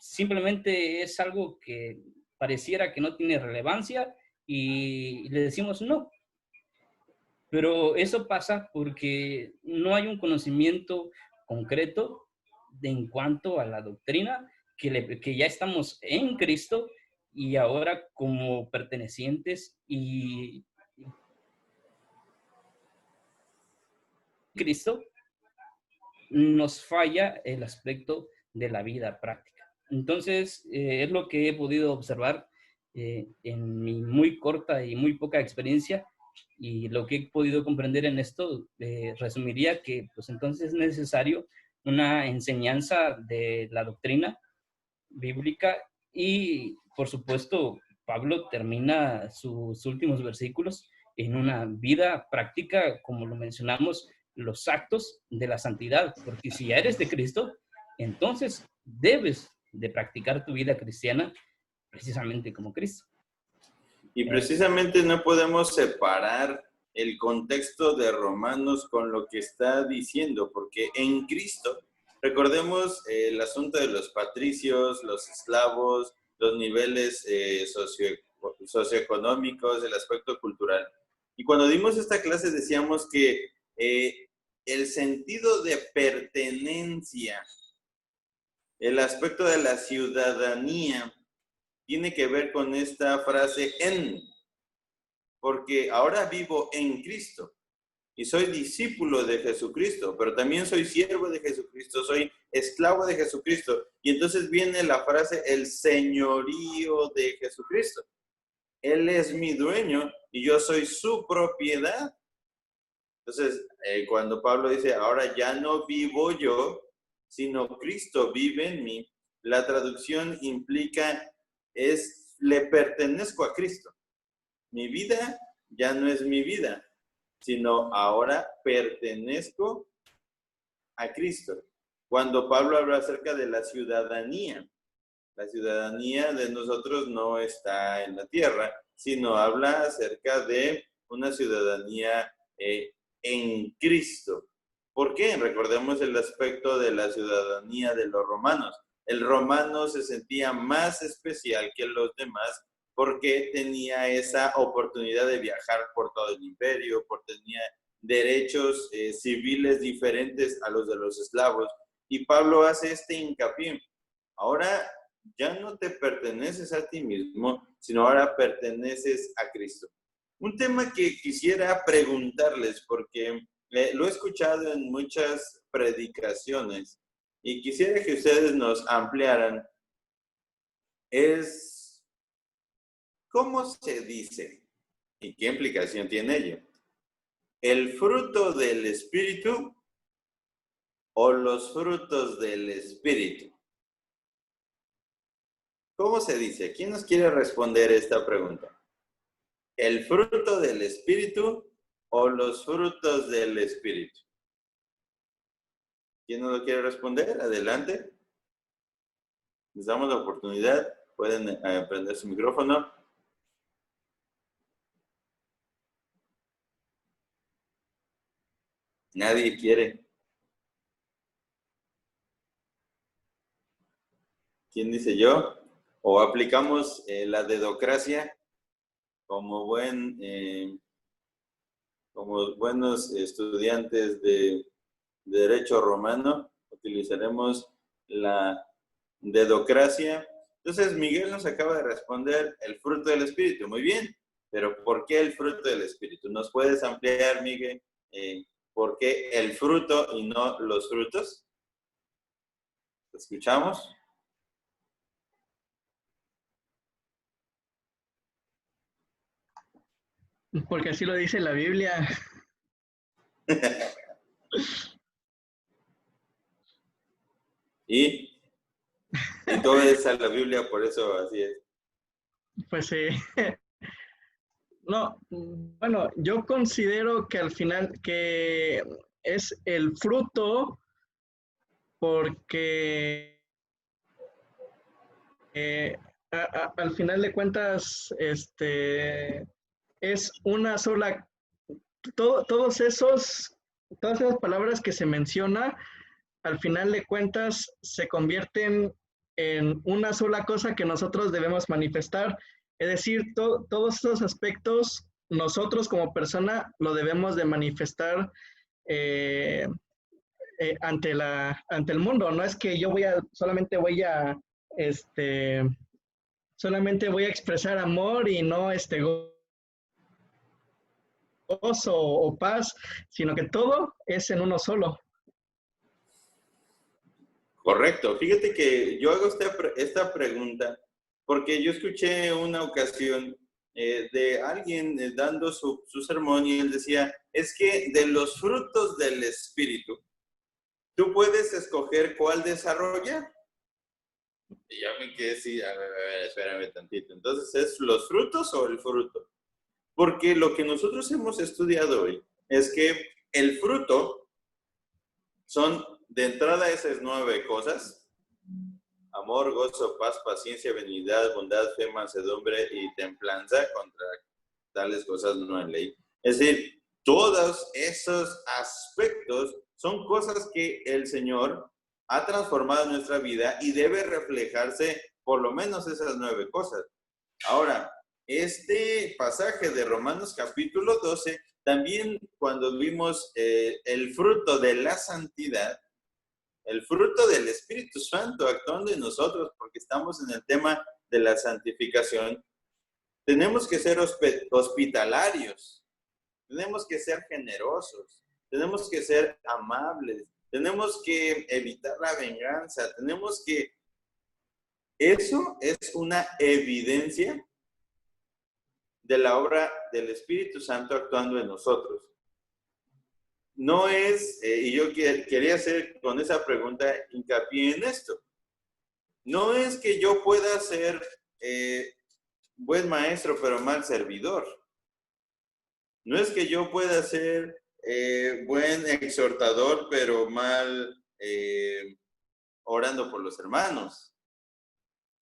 [SPEAKER 5] simplemente es algo que pareciera que no tiene relevancia y le decimos no. Pero eso pasa porque no hay un conocimiento concreto en cuanto a la doctrina, que ya estamos en Cristo y ahora como pertenecientes y Cristo nos falla el aspecto de la vida práctica. Entonces, es lo que he podido observar en mi muy corta y muy poca experiencia, y lo que he podido comprender en esto, resumiría que pues entonces es necesario una enseñanza de la doctrina bíblica y, por supuesto, Pablo termina sus últimos versículos en una vida práctica, como lo mencionamos, los actos de la santidad, porque si ya eres de Cristo, entonces debes de practicar tu vida cristiana precisamente como Cristo.
[SPEAKER 4] Y precisamente no podemos separar el contexto de Romanos con lo que está diciendo, porque en Cristo, recordemos el asunto de los patricios, los esclavos, los niveles socioeconómicos, el aspecto cultural. Y cuando dimos esta clase decíamos que el sentido de pertenencia, el aspecto de la ciudadanía, tiene que ver con esta frase en, porque ahora vivo en Cristo y soy discípulo de Jesucristo, pero también soy siervo de Jesucristo, soy esclavo de Jesucristo. Y entonces viene la frase, el señorío de Jesucristo. Él es mi dueño y yo soy su propiedad. Entonces, cuando Pablo dice, ahora ya no vivo yo, sino Cristo vive en mí, la traducción implica le pertenezco a Cristo. Mi vida ya no es mi vida, sino ahora pertenezco a Cristo. Cuando Pablo habla acerca de la ciudadanía de nosotros no está en la tierra, sino habla acerca de una ciudadanía en Cristo. ¿Por qué? Recordemos el aspecto de la ciudadanía de los romanos. El romano se sentía más especial que los demás porque tenía esa oportunidad de viajar por todo el imperio, porque tenía derechos civiles diferentes a los de los esclavos. Y Pablo hace este hincapié. Ahora ya no te perteneces a ti mismo, sino ahora perteneces a Cristo. Un tema que quisiera preguntarles, porque lo he escuchado en muchas predicaciones y quisiera que ustedes nos ampliaran, es ¿cómo se dice y qué implicación tiene ello? ¿El fruto del Espíritu o los frutos del Espíritu? ¿Cómo se dice? ¿Quién nos quiere responder esta pregunta? ¿El fruto del Espíritu o los frutos del Espíritu? ¿Quién nos lo quiere responder? Adelante. Les damos la oportunidad. Pueden prender su micrófono. Nadie quiere. ¿Quién dice yo? o aplicamos la dedocracia como como buenos estudiantes de derecho romano, utilizaremos la dedocracia. Entonces, Miguel nos acaba de responder el fruto del Espíritu. Muy bien, pero ¿por qué el fruto del Espíritu? ¿Nos puedes ampliar, Miguel, por qué el fruto y no los frutos? ¿Te escuchamos?
[SPEAKER 6] Porque así lo dice la Biblia.
[SPEAKER 4] Y tú ves a la Biblia, por eso así es.
[SPEAKER 6] Pues sí. No, bueno, yo considero que al final que es el fruto porque al final de cuentas, es una sola, todas esas palabras que se menciona, al final de cuentas se convierten en una sola cosa que nosotros debemos manifestar. Es decir, todos estos aspectos nosotros como persona lo debemos de manifestar eh, ante el mundo. No es que yo solamente voy a expresar amor y no gozo o paz, sino que todo es en uno solo.
[SPEAKER 4] Correcto. Fíjate que yo hago esta pregunta porque yo escuché una ocasión de alguien dando su sermón y él decía, es que de los frutos del Espíritu, tú puedes escoger cuál desarrollar. Y yo me quedé así, a ver, espérame tantito. Entonces, ¿es los frutos o el fruto? Porque lo que nosotros hemos estudiado hoy es que el fruto son de entrada esas 9 cosas: amor, gozo, paz, paciencia, benignidad, bondad, fe, mansedumbre y templanza. Contra tales cosas no hay ley. Es decir, todos esos aspectos son cosas que el Señor ha transformado en nuestra vida y debe reflejarse por lo menos esas 9 cosas. Ahora, este pasaje de Romanos capítulo 12, también cuando vimos el fruto de la santidad, el fruto del Espíritu Santo actuando en nosotros, porque estamos en el tema de la santificación, tenemos que ser hospitalarios, tenemos que ser generosos, tenemos que ser amables, tenemos que evitar la venganza, tenemos que... Eso es una evidencia de la obra del Espíritu Santo actuando en nosotros. No es, y yo quería hacer con esa pregunta hincapié en esto, no es que yo pueda ser buen maestro pero mal servidor. No es que yo pueda ser buen exhortador pero mal orando por los hermanos.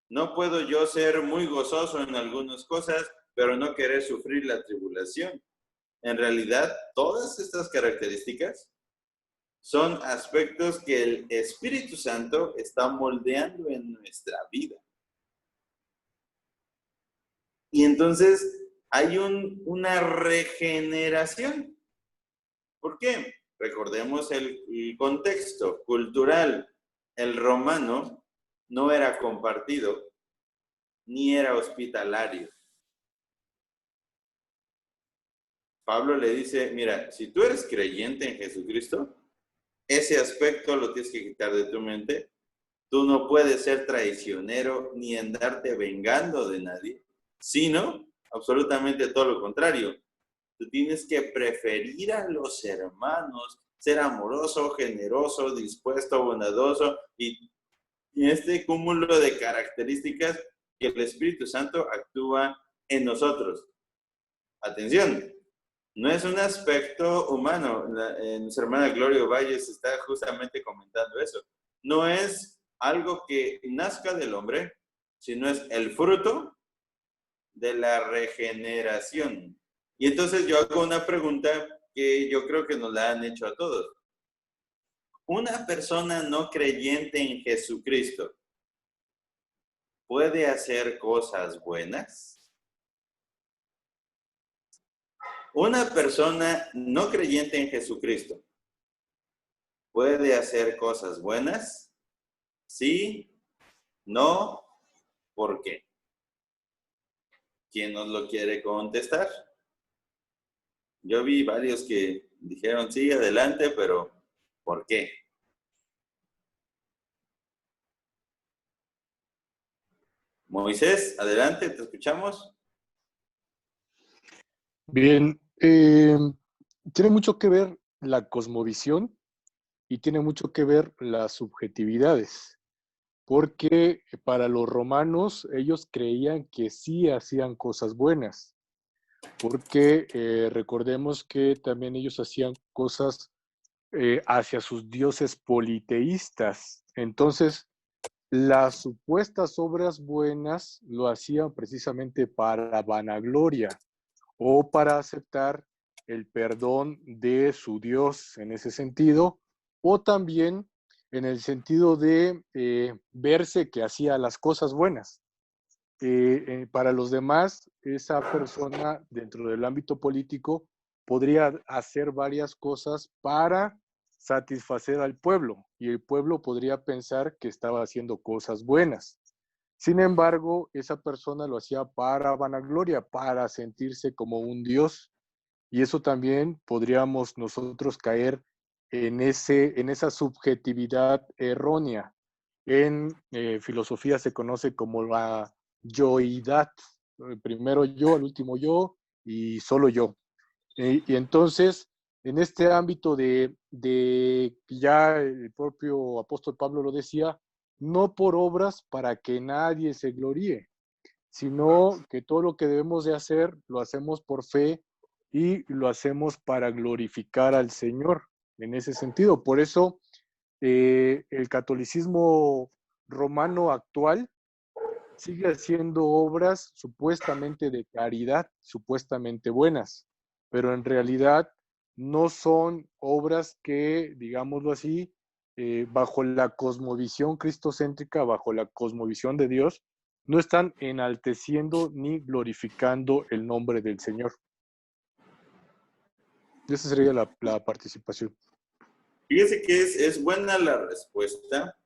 [SPEAKER 4] No puedo yo ser muy gozoso en algunas cosas pero no querer sufrir la tribulación. En realidad, todas estas características son aspectos que el Espíritu Santo está moldeando en nuestra vida. Y entonces hay una regeneración. ¿Por qué? Recordemos el contexto cultural. El romano no era compartido, ni era hospitalario. Pablo le dice, mira, si tú eres creyente en Jesucristo, ese aspecto lo tienes que quitar de tu mente. Tú no puedes ser traicionero ni andarte vengando de nadie, sino absolutamente todo lo contrario. Tú tienes que preferir a los hermanos, ser amoroso, generoso, dispuesto, bondadoso y este cúmulo de características que el Espíritu Santo actúa en nosotros. Atención. No es un aspecto humano. Nuestra hermana Gloria Valles está justamente comentando eso. No es algo que nazca del hombre, sino es el fruto de la regeneración. Y entonces yo hago una pregunta que yo creo que nos la han hecho a todos. Una persona no creyente en Jesucristo, puede hacer cosas buenas? Una persona no creyente en Jesucristo, ¿puede hacer cosas buenas? Sí, no, ¿por qué? ¿Quién nos lo quiere contestar? Yo vi varios que dijeron sí, adelante, pero ¿por qué? Moisés, adelante, te escuchamos.
[SPEAKER 7] Bien, tiene mucho que ver la cosmovisión y tiene mucho que ver las subjetividades, porque para los romanos ellos creían que sí hacían cosas buenas, porque recordemos que también ellos hacían cosas hacia sus dioses politeístas. Entonces, las supuestas obras buenas lo hacían precisamente para vanagloria o para aceptar el perdón de su Dios en ese sentido, o también en el sentido de verse que hacía las cosas buenas. Para los demás, esa persona dentro del ámbito político podría hacer varias cosas para satisfacer al pueblo y el pueblo podría pensar que estaba haciendo cosas buenas. Sin embargo, esa persona lo hacía para vanagloria, para sentirse como un dios. Y eso también podríamos nosotros caer en esa subjetividad errónea. En filosofía se conoce como la yoidad. Primero yo, el último yo y solo yo. Y entonces, en este ámbito ya el propio apóstol Pablo lo decía, no por obras para que nadie se gloríe, sino que todo lo que debemos de hacer lo hacemos por fe y lo hacemos para glorificar al Señor en ese sentido. Por eso el catolicismo romano actual sigue haciendo obras supuestamente de caridad, supuestamente buenas, pero en realidad no son obras que, digámoslo así, bajo la cosmovisión cristocéntrica, bajo la cosmovisión de Dios, no están enalteciendo ni glorificando el nombre del Señor. Esa sería la participación.
[SPEAKER 4] Fíjese que es buena la respuesta,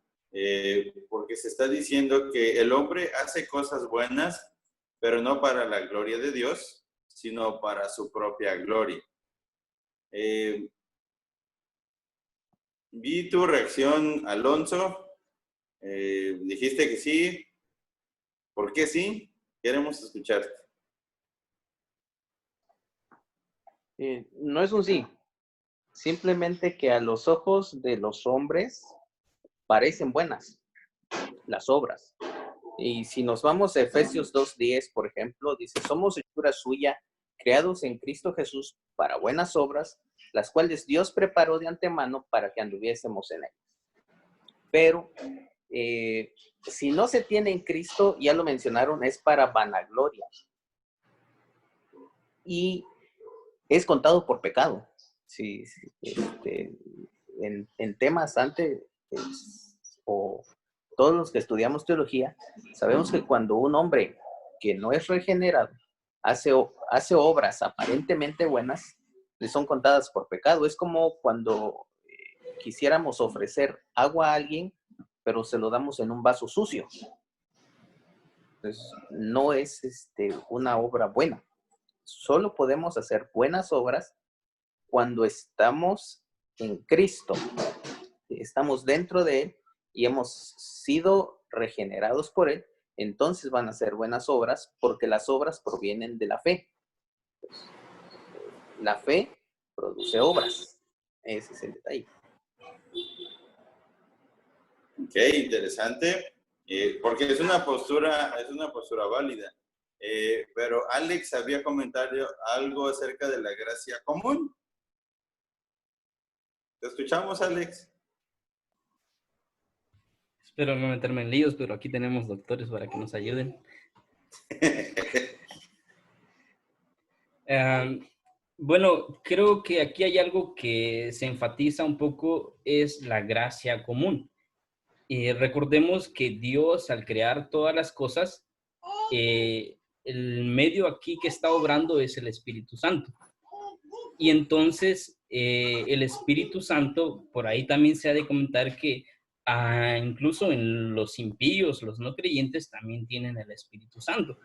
[SPEAKER 4] porque se está diciendo que el hombre hace cosas buenas, pero no para la gloria de Dios, sino para su propia gloria. Vi tu reacción, Alonso. Dijiste que sí. ¿Por qué sí? Queremos escucharte.
[SPEAKER 8] No es un sí, simplemente que a los ojos de los hombres parecen buenas las obras. Y si nos vamos a Efesios 2:10, por ejemplo, dice, somos hechura suya, creados en Cristo Jesús para buenas obras, las cuales Dios preparó de antemano para que anduviésemos en ellas. Pero si no se tiene en Cristo, ya lo mencionaron, es para vanagloria. Y es contado por pecado. Sí, en temas antes, o todos los que estudiamos teología, sabemos que cuando un hombre que no es regenerado hace obras aparentemente buenas, le son contadas por pecado. Es como cuando quisiéramos ofrecer agua a alguien, pero se lo damos en un vaso sucio. Entonces, no es una obra buena. Solo podemos hacer buenas obras cuando estamos en Cristo, estamos dentro de Él y hemos sido regenerados por Él. Entonces van a ser buenas obras porque las obras provienen de la fe. La fe produce obras. Ese es el detalle.
[SPEAKER 4] Ok, interesante. Porque es una postura válida. Pero Alex había comentado algo acerca de la gracia común. ¿Te escuchamos, Alex?
[SPEAKER 5] Espero no meterme en líos, pero aquí tenemos doctores para que nos ayuden. Bueno, creo que aquí hay algo que se enfatiza un poco, es la gracia común. Recordemos que Dios, al crear todas las cosas, el medio aquí que está obrando es el Espíritu Santo. Y entonces el Espíritu Santo, por ahí también se ha de comentar que incluso en los impíos, los no creyentes, también tienen el Espíritu Santo,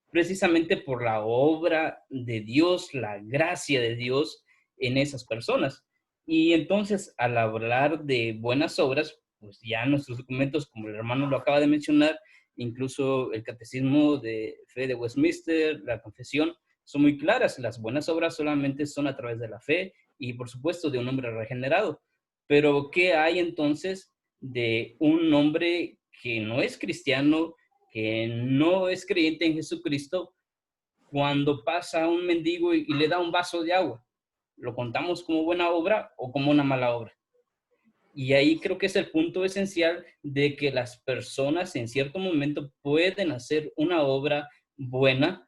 [SPEAKER 5] precisamente por la obra de Dios, la gracia de Dios en esas personas. Y entonces, al hablar de buenas obras, pues ya nuestros documentos, como el hermano lo acaba de mencionar, incluso el Catecismo de Fe de Westminster, la Confesión, son muy claras. Las buenas obras solamente son a través de la fe y, por supuesto, de un hombre regenerado. Pero, ¿qué hay entonces de un hombre que no es cristiano, que no es creyente en Jesucristo, cuando pasa a un mendigo y le da un vaso de agua? ¿Lo contamos como buena obra o como una mala obra? Y ahí creo que es el punto esencial de que las personas en cierto momento pueden hacer una obra buena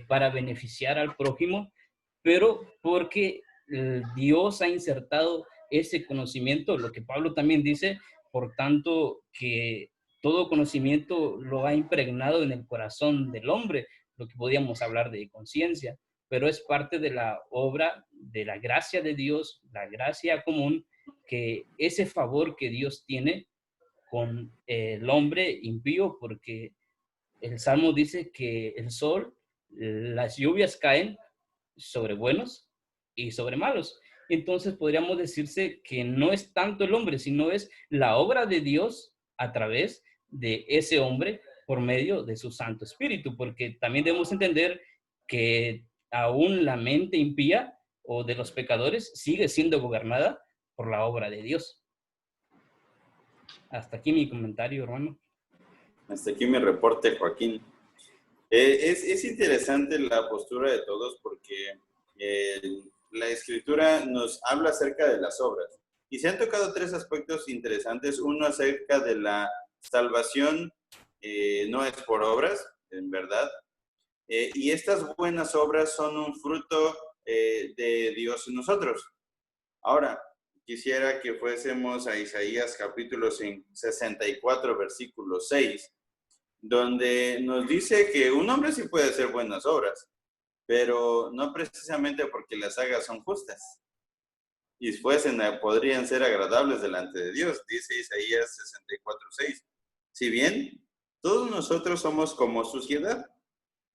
[SPEAKER 5] para beneficiar al prójimo, pero porque Dios ha insertado ese conocimiento, lo que Pablo también dice, por tanto que todo conocimiento lo ha impregnado en el corazón del hombre, lo que podíamos hablar de conciencia, pero es parte de la obra, de la gracia de Dios, la gracia común, que ese favor que Dios tiene con el hombre impío, porque el Salmo dice que el sol, las lluvias caen sobre buenos y sobre malos. Entonces podríamos decirse que no es tanto el hombre, sino es la obra de Dios a través de ese hombre por medio de su Santo Espíritu, porque también debemos entender que aún la mente impía o de los pecadores sigue siendo gobernada por la obra de Dios. Hasta aquí mi comentario, hermano.
[SPEAKER 4] Hasta aquí mi reporte, Joaquín. Es interesante la postura de todos porque la Escritura nos habla acerca de las obras. Y se han tocado tres aspectos interesantes. Uno acerca de la salvación, no es por obras, en verdad. Y estas buenas obras son un fruto de Dios en nosotros. Ahora, quisiera que fuésemos a Isaías capítulo 64, versículo 6, donde nos dice que un hombre sí puede hacer buenas obras, pero no precisamente porque las haga son justas. Y podrían ser agradables delante de Dios, dice Isaías 64, 6. Si bien todos nosotros somos como suciedad,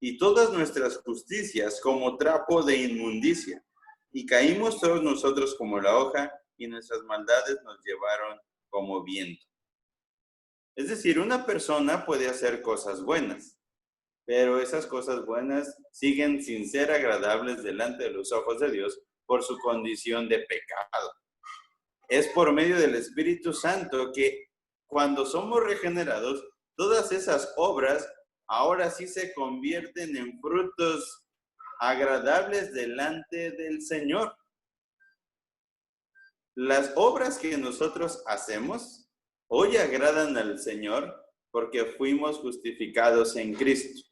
[SPEAKER 4] y todas nuestras justicias como trapo de inmundicia, y caímos todos nosotros como la hoja, y nuestras maldades nos llevaron como viento. Es decir, una persona puede hacer cosas buenas, pero esas cosas buenas siguen sin ser agradables delante de los ojos de Dios por su condición de pecado. Es por medio del Espíritu Santo que cuando somos regenerados, todas esas obras ahora sí se convierten en frutos agradables delante del Señor. Las obras que nosotros hacemos hoy agradan al Señor porque fuimos justificados en Cristo.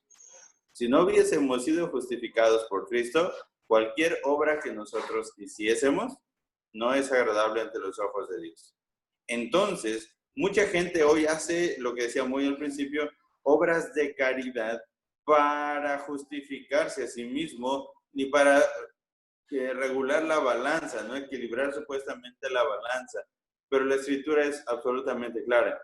[SPEAKER 4] Si no hubiésemos sido justificados por Cristo, cualquier obra que nosotros hiciésemos no es agradable ante los ojos de Dios. Entonces, mucha gente hoy hace lo que decía muy al principio, obras de caridad para justificarse a sí mismo ni para regular la balanza, ¿no? Equilibrar supuestamente la balanza. Pero la Escritura es absolutamente clara.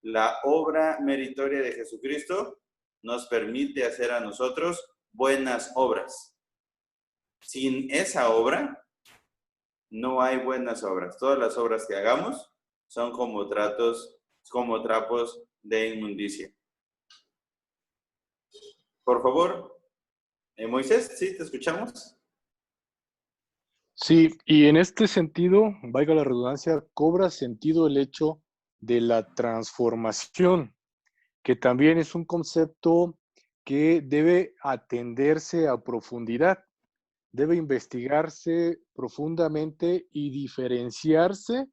[SPEAKER 4] La obra meritoria de Jesucristo nos permite hacer a nosotros buenas obras. Sin esa obra, no hay buenas obras. Todas las obras que hagamos son como trapos de inmundicia. Por favor, Moisés, ¿sí te escuchamos?
[SPEAKER 7] Sí, y en este sentido, valga la redundancia, cobra sentido el hecho de la transformación, que también es un concepto que debe atenderse a profundidad, debe investigarse profundamente y diferenciarse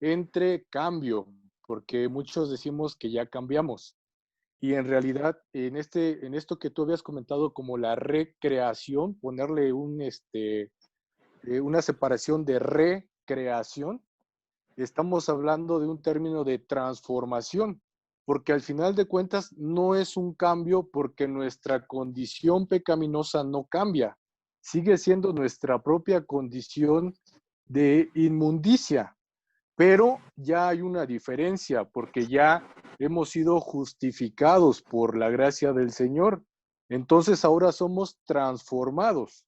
[SPEAKER 7] entre cambio, porque muchos decimos que ya cambiamos. Y en realidad, en esto que tú habías comentado como la recreación, ponerle una separación de recreación, estamos hablando de un término de transformación, porque al final de cuentas no es un cambio porque nuestra condición pecaminosa no cambia, sigue siendo nuestra propia condición de inmundicia, pero ya hay una diferencia porque ya hemos sido justificados por la gracia del Señor. Entonces ahora somos transformados.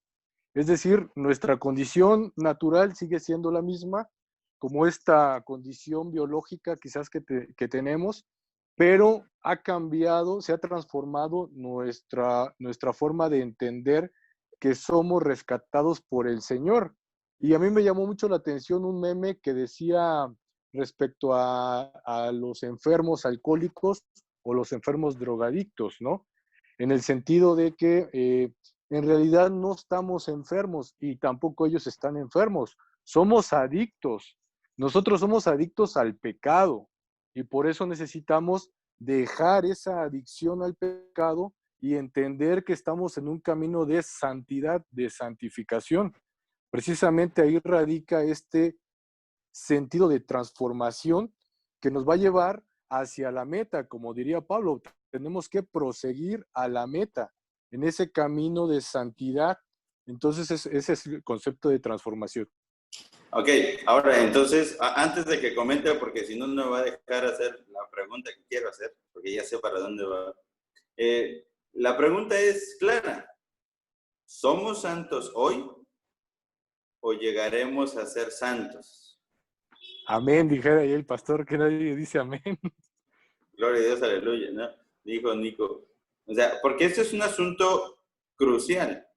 [SPEAKER 7] Es decir, nuestra condición natural sigue siendo la misma, como esta condición biológica quizás que tenemos, pero ha cambiado, se ha transformado nuestra forma de entender que somos rescatados por el Señor. Y a mí me llamó mucho la atención un meme que decía respecto a los enfermos alcohólicos o los enfermos drogadictos, ¿no? En el sentido de que en realidad no estamos enfermos y tampoco ellos están enfermos. Somos adictos. Nosotros somos adictos al pecado y por eso necesitamos dejar esa adicción al pecado y entender que estamos en un camino de santidad, de santificación. Precisamente ahí radica este sentido de transformación que nos va a llevar hacia la meta, como diría Pablo, tenemos que proseguir a la meta, en ese camino de santidad. Entonces ese es el concepto de transformación.
[SPEAKER 4] Ok, ahora entonces, antes de que comente, porque si no, no me va a dejar hacer la pregunta que quiero hacer, porque ya sé para dónde va. La pregunta es clara. ¿Somos santos hoy o llegaremos a ser santos?
[SPEAKER 7] Amén, dijera ahí el pastor, que nadie dice amén.
[SPEAKER 4] Gloria a Dios, aleluya, ¿no? Dijo Nico. O sea, porque este es un asunto crucial.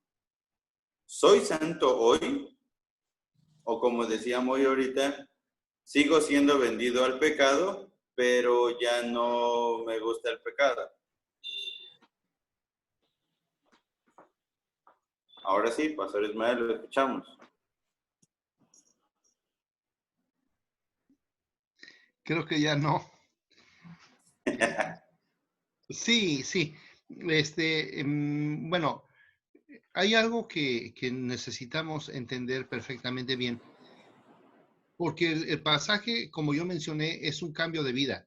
[SPEAKER 4] ¿Soy santo hoy? O como decíamos hoy ahorita, sigo siendo vendido al pecado, pero ya no me gusta el pecado. Ahora sí, Pastor Ismael, lo escuchamos.
[SPEAKER 2] Creo que ya no. Sí. Bueno, hay algo que necesitamos entender perfectamente bien, porque el pasaje, como yo mencioné, es un cambio de vida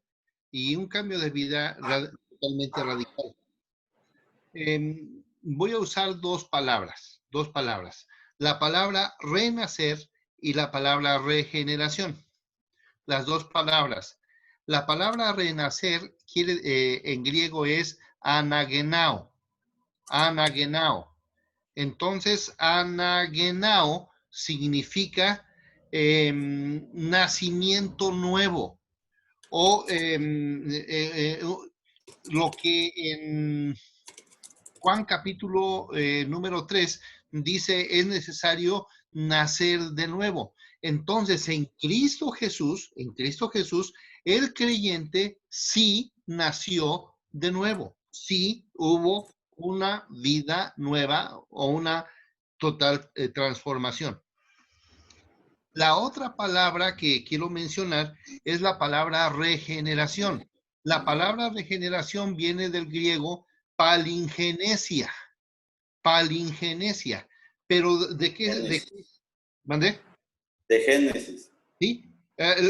[SPEAKER 2] y un cambio de vida totalmente radical. Voy a usar dos palabras. La palabra renacer y la palabra regeneración. Las dos palabras. La palabra renacer en griego es anagenao. Anagenao. Entonces, anagenao significa nacimiento nuevo. O lo que en Juan capítulo número 3 dice es necesario nacer de nuevo. Entonces, en Cristo Jesús, el creyente sí nació de nuevo, sí hubo una vida nueva o una total transformación. La otra palabra que quiero mencionar es la palabra regeneración. La palabra regeneración viene del griego palingenesia. Palingenesia. Pero ¿de qué? ¿Mandé?
[SPEAKER 4] De Génesis.
[SPEAKER 2] Sí.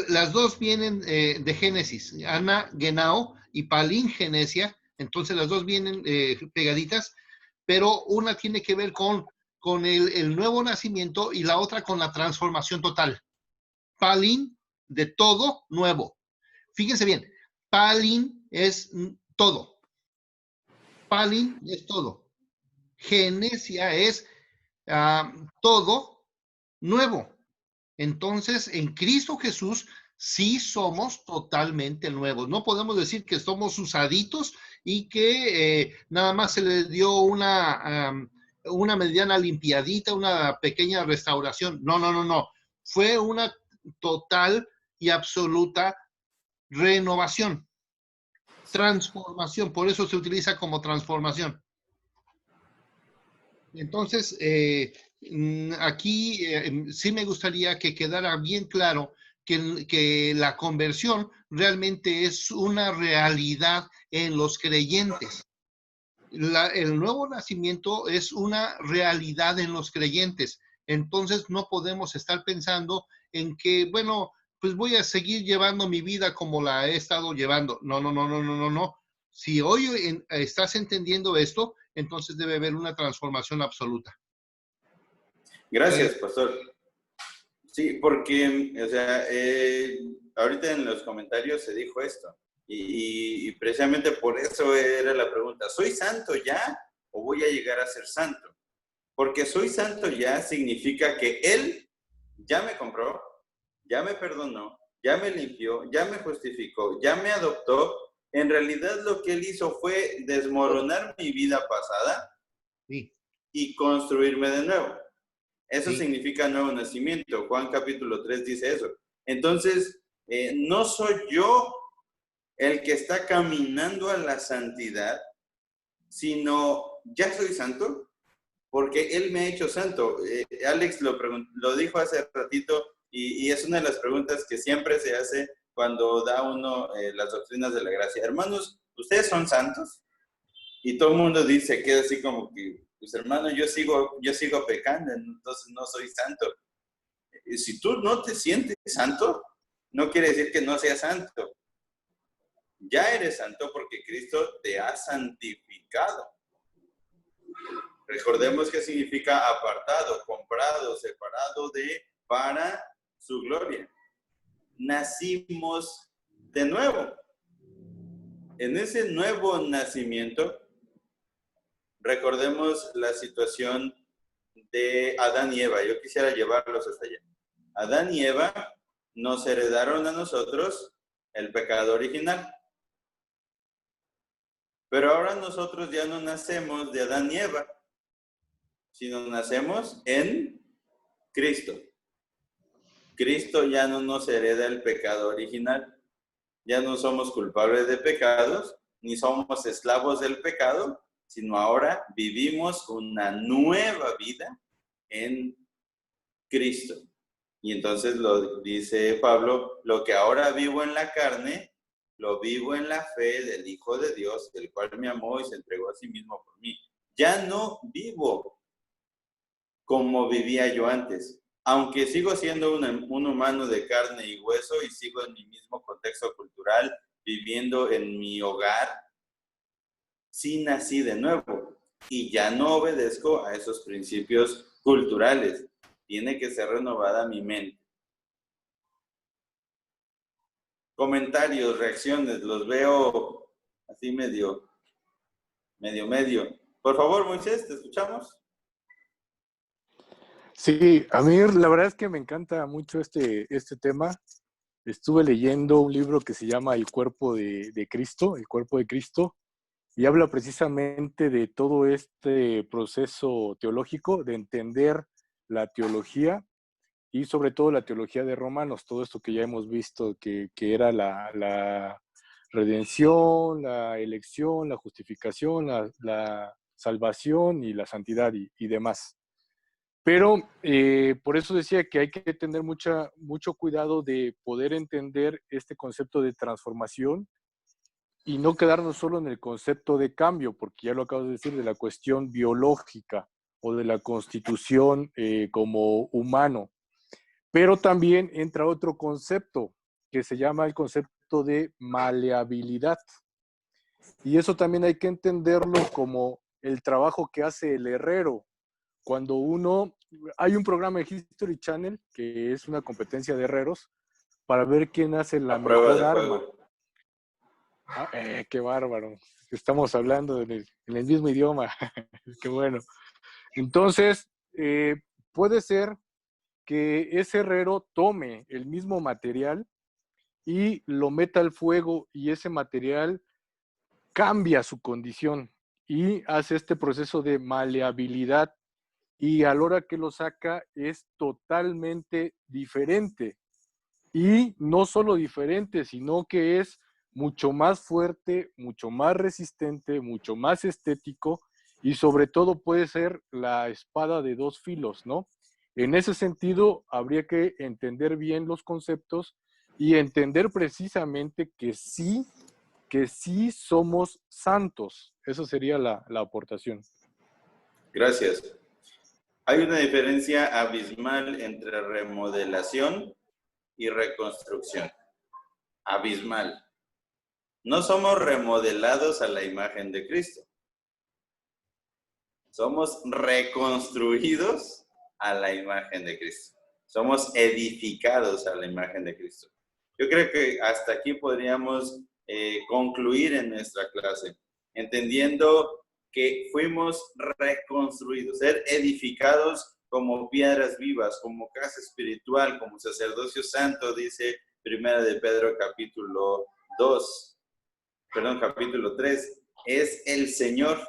[SPEAKER 2] Las dos vienen de Génesis. Anagenao y palingenesia. Entonces las dos vienen pegaditas, pero una tiene que ver con el nuevo nacimiento y la otra con la transformación total. Palin, de todo nuevo. Fíjense bien, palin es todo. Palin es todo. Genesia es todo nuevo. Entonces, en Cristo Jesús sí somos totalmente nuevos. No podemos decir que somos usaditos y que nada más se le dio una mediana limpiadita, una pequeña restauración. No. Fue una total y absoluta renovación. Transformación. Por eso se utiliza como transformación. Entonces, aquí sí me gustaría que quedara bien claro que la conversión realmente es una realidad en los creyentes. El nuevo nacimiento es una realidad en los creyentes. Entonces, no podemos estar pensando en que, bueno, pues voy a seguir llevando mi vida como la he estado llevando. No, no, no, no, no, no, no. Si hoy estás entendiendo esto, entonces debe haber una transformación absoluta.
[SPEAKER 4] Gracias, pastor. Sí, porque, o sea, ahorita en los comentarios se dijo esto, y precisamente por eso era la pregunta, ¿soy santo ya o voy a llegar a ser santo? Porque soy santo ya significa que Él ya me compró, ya me perdonó, ya me limpió, ya me justificó, ya me adoptó. En realidad lo que Él hizo fue desmoronar mi vida pasada y construirme de nuevo. Eso significa nuevo nacimiento. Juan capítulo 3 dice eso. Entonces, no soy yo el que está caminando a la santidad, sino ya soy santo, porque Él me ha hecho santo. Alex lo dijo hace ratito, y es una de las preguntas que siempre se hace cuando da uno las doctrinas de la gracia. Hermanos, ¿ustedes son santos? Y todo el mundo dice, queda así como que, pues hermano, yo sigo pecando, entonces no soy santo. Si tú no te sientes santo, no quiere decir que no seas santo. Ya eres santo porque Cristo te ha santificado. Recordemos que significa apartado, comprado, separado para su gloria. Nacimos de nuevo. En ese nuevo nacimiento, recordemos la situación de Adán y Eva. Yo quisiera llevarlos hasta allá. Adán y Eva nos heredaron a nosotros el pecado original. Pero ahora nosotros ya no nacemos de Adán y Eva, sino nacemos en Cristo. Cristo ya no nos hereda el pecado original. Ya no somos culpables de pecados, ni somos esclavos del pecado, sino ahora vivimos una nueva vida en Cristo. Y entonces lo dice Pablo, lo que ahora vivo en la carne, lo vivo en la fe del Hijo de Dios, el cual me amó y se entregó a sí mismo por mí. Ya no vivo como vivía yo antes, aunque sigo siendo un humano de carne y hueso y sigo en mi mismo contexto cultural, viviendo en mi hogar, sí nací de nuevo y ya no obedezco a esos principios culturales. Tiene que ser renovada mi mente. Comentarios, reacciones, los veo así medio. Por favor, Moisés, ¿te escuchamos?
[SPEAKER 7] Sí, a mí la verdad es que me encanta mucho este tema. Estuve leyendo un libro que se llama El cuerpo de Cristo, El cuerpo de Cristo, y habla precisamente de todo este proceso teológico, de entender la teología y sobre todo la teología de Romanos, todo esto que ya hemos visto, que era la redención, la elección, la justificación, la salvación y la santidad y demás. Pero por eso decía que hay que tener mucho cuidado de poder entender este concepto de transformación y no quedarnos solo en el concepto de cambio, porque ya lo acabo de decir, de la cuestión biológica o de la constitución como humano. Pero también entra otro concepto que se llama el concepto de maleabilidad. Y eso también hay que entenderlo como el trabajo que hace el herrero. Cuando hay un programa en History Channel que es una competencia de herreros para ver quién hace la mejor arma. Qué bárbaro. Estamos hablando en el mismo idioma. Qué bueno. Entonces, puede ser que ese herrero tome el mismo material y lo meta al fuego y ese material cambia su condición y hace este proceso de maleabilidad y a la hora que lo saca es totalmente diferente. Y no solo diferente, sino que es mucho más fuerte, mucho más resistente, mucho más estético y sobre todo puede ser la espada de dos filos, ¿no? En ese sentido, habría que entender bien los conceptos y entender precisamente que sí somos santos. Eso sería la aportación.
[SPEAKER 4] Gracias. Hay una diferencia abismal entre remodelación y reconstrucción. Abismal. No somos remodelados a la imagen de Cristo. Somos reconstruidos a la imagen de Cristo. Somos edificados a la imagen de Cristo. Yo creo que hasta aquí podríamos concluir en nuestra clase, entendiendo que fuimos reconstruidos, ser edificados como piedras vivas, como casa espiritual, como sacerdocio santo, dice 1 de Pedro capítulo 3. Es el Señor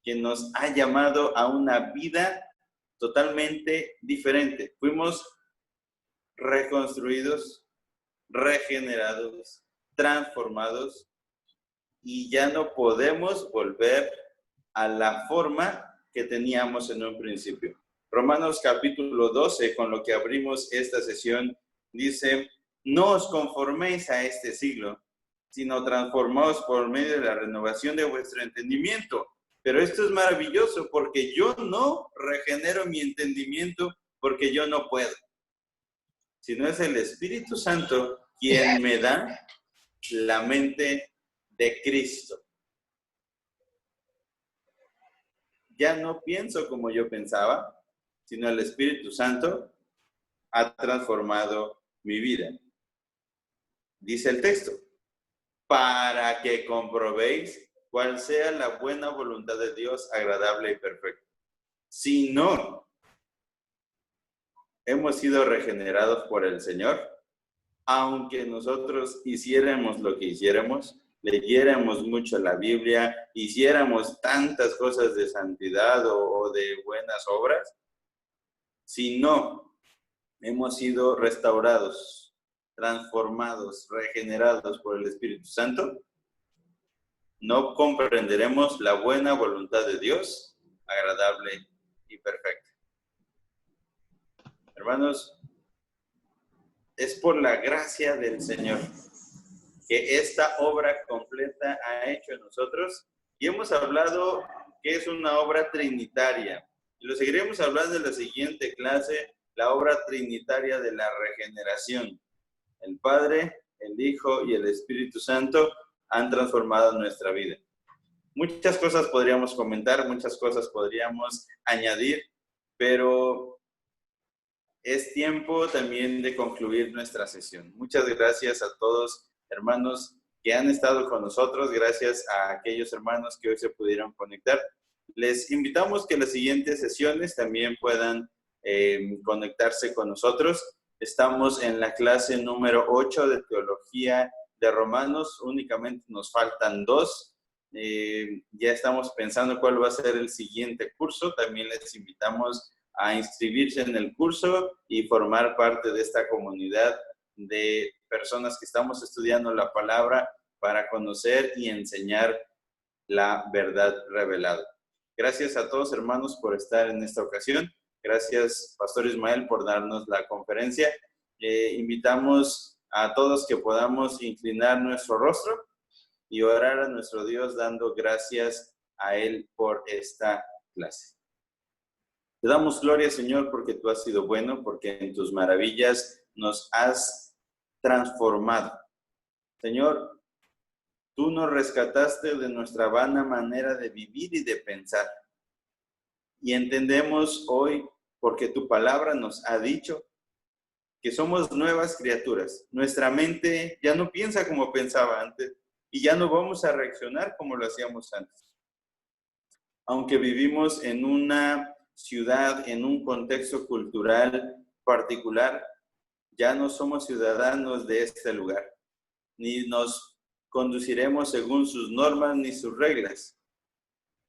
[SPEAKER 4] quien nos ha llamado a una vida totalmente diferente. Fuimos reconstruidos, regenerados, transformados, y ya no podemos volver a la forma que teníamos en un principio. Romanos capítulo 12, con lo que abrimos esta sesión, dice: no os conforméis a este siglo, sino transformaos por medio de la renovación de vuestro entendimiento. Pero esto es maravilloso, porque yo no regenero mi entendimiento porque yo no puedo, sino es el Espíritu Santo quien me da la mente de Cristo. Ya no pienso como yo pensaba, sino el Espíritu Santo ha transformado mi vida. Dice el texto: para que comprobéis cuál sea la buena voluntad de Dios, agradable y perfecta. Si no hemos sido regenerados por el Señor, aunque nosotros hiciéramos lo que hiciéramos, leyéramos mucho la Biblia, hiciéramos tantas cosas de santidad o de buenas obras, si no hemos sido restaurados, transformados, regenerados por el Espíritu Santo, no comprenderemos la buena voluntad de Dios, agradable y perfecta. Hermanos, es por la gracia del Señor que esta obra completa ha hecho en nosotros, y hemos hablado que es una obra trinitaria, y lo seguiremos hablando en la siguiente clase, la obra trinitaria de la regeneración. El Padre, el Hijo y el Espíritu Santo han transformado nuestra vida. Muchas cosas podríamos comentar, muchas cosas podríamos añadir, pero es tiempo también de concluir nuestra sesión. Muchas gracias a todos, hermanos, que han estado con nosotros. Gracias a aquellos hermanos que hoy se pudieron conectar. Les invitamos que las siguientes sesiones también puedan conectarse con nosotros. Estamos en la clase número 8 de Teología de Romanos. Únicamente nos faltan 2. Ya estamos pensando cuál va a ser el siguiente curso. También les invitamos a inscribirse en el curso y formar parte de esta comunidad de personas que estamos estudiando la palabra para conocer y enseñar la verdad revelada. Gracias a todos, hermanos, por estar en esta ocasión. Gracias, Pastor Ismael, por darnos la conferencia. Invitamos a todos que podamos inclinar nuestro rostro y orar a nuestro Dios dando gracias a Él por esta clase. Te damos gloria, Señor, porque tú has sido bueno, porque en tus maravillas nos has transformado. Señor, tú nos rescataste de nuestra vana manera de vivir y de pensar. Y entendemos hoy, porque tu palabra nos ha dicho, que somos nuevas criaturas. Nuestra mente ya no piensa como pensaba antes y ya no vamos a reaccionar como lo hacíamos antes. Aunque vivimos en una ciudad, en un contexto cultural particular, ya no somos ciudadanos de este lugar, ni nos conduciremos según sus normas ni sus reglas.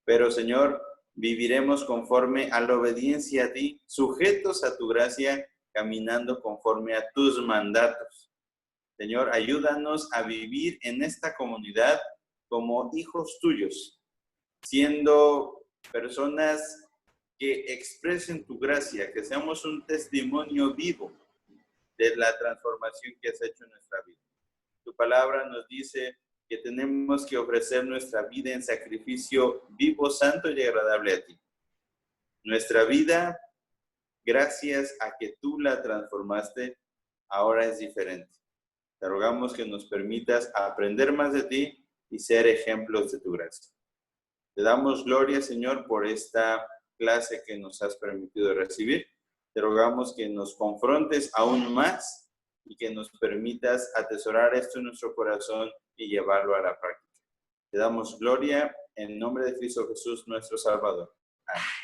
[SPEAKER 4] Pero, Señor, viviremos conforme a la obediencia a ti, sujetos a tu gracia, caminando conforme a tus mandatos. Señor, ayúdanos a vivir en esta comunidad como hijos tuyos, siendo personas que expresen tu gracia, que seamos un testimonio vivo de la transformación que has hecho en nuestra vida. Tu palabra nos dice que tenemos que ofrecer nuestra vida en sacrificio vivo, santo y agradable a ti. Nuestra vida, gracias a que tú la transformaste, ahora es diferente. Te rogamos que nos permitas aprender más de ti y ser ejemplos de tu gracia. Te damos gloria, Señor, por esta clase que nos has permitido recibir. Te rogamos que nos confrontes aún más y que nos permitas atesorar esto en nuestro corazón y llevarlo a la práctica. Te damos gloria en nombre de Cristo Jesús, nuestro Salvador. Amén.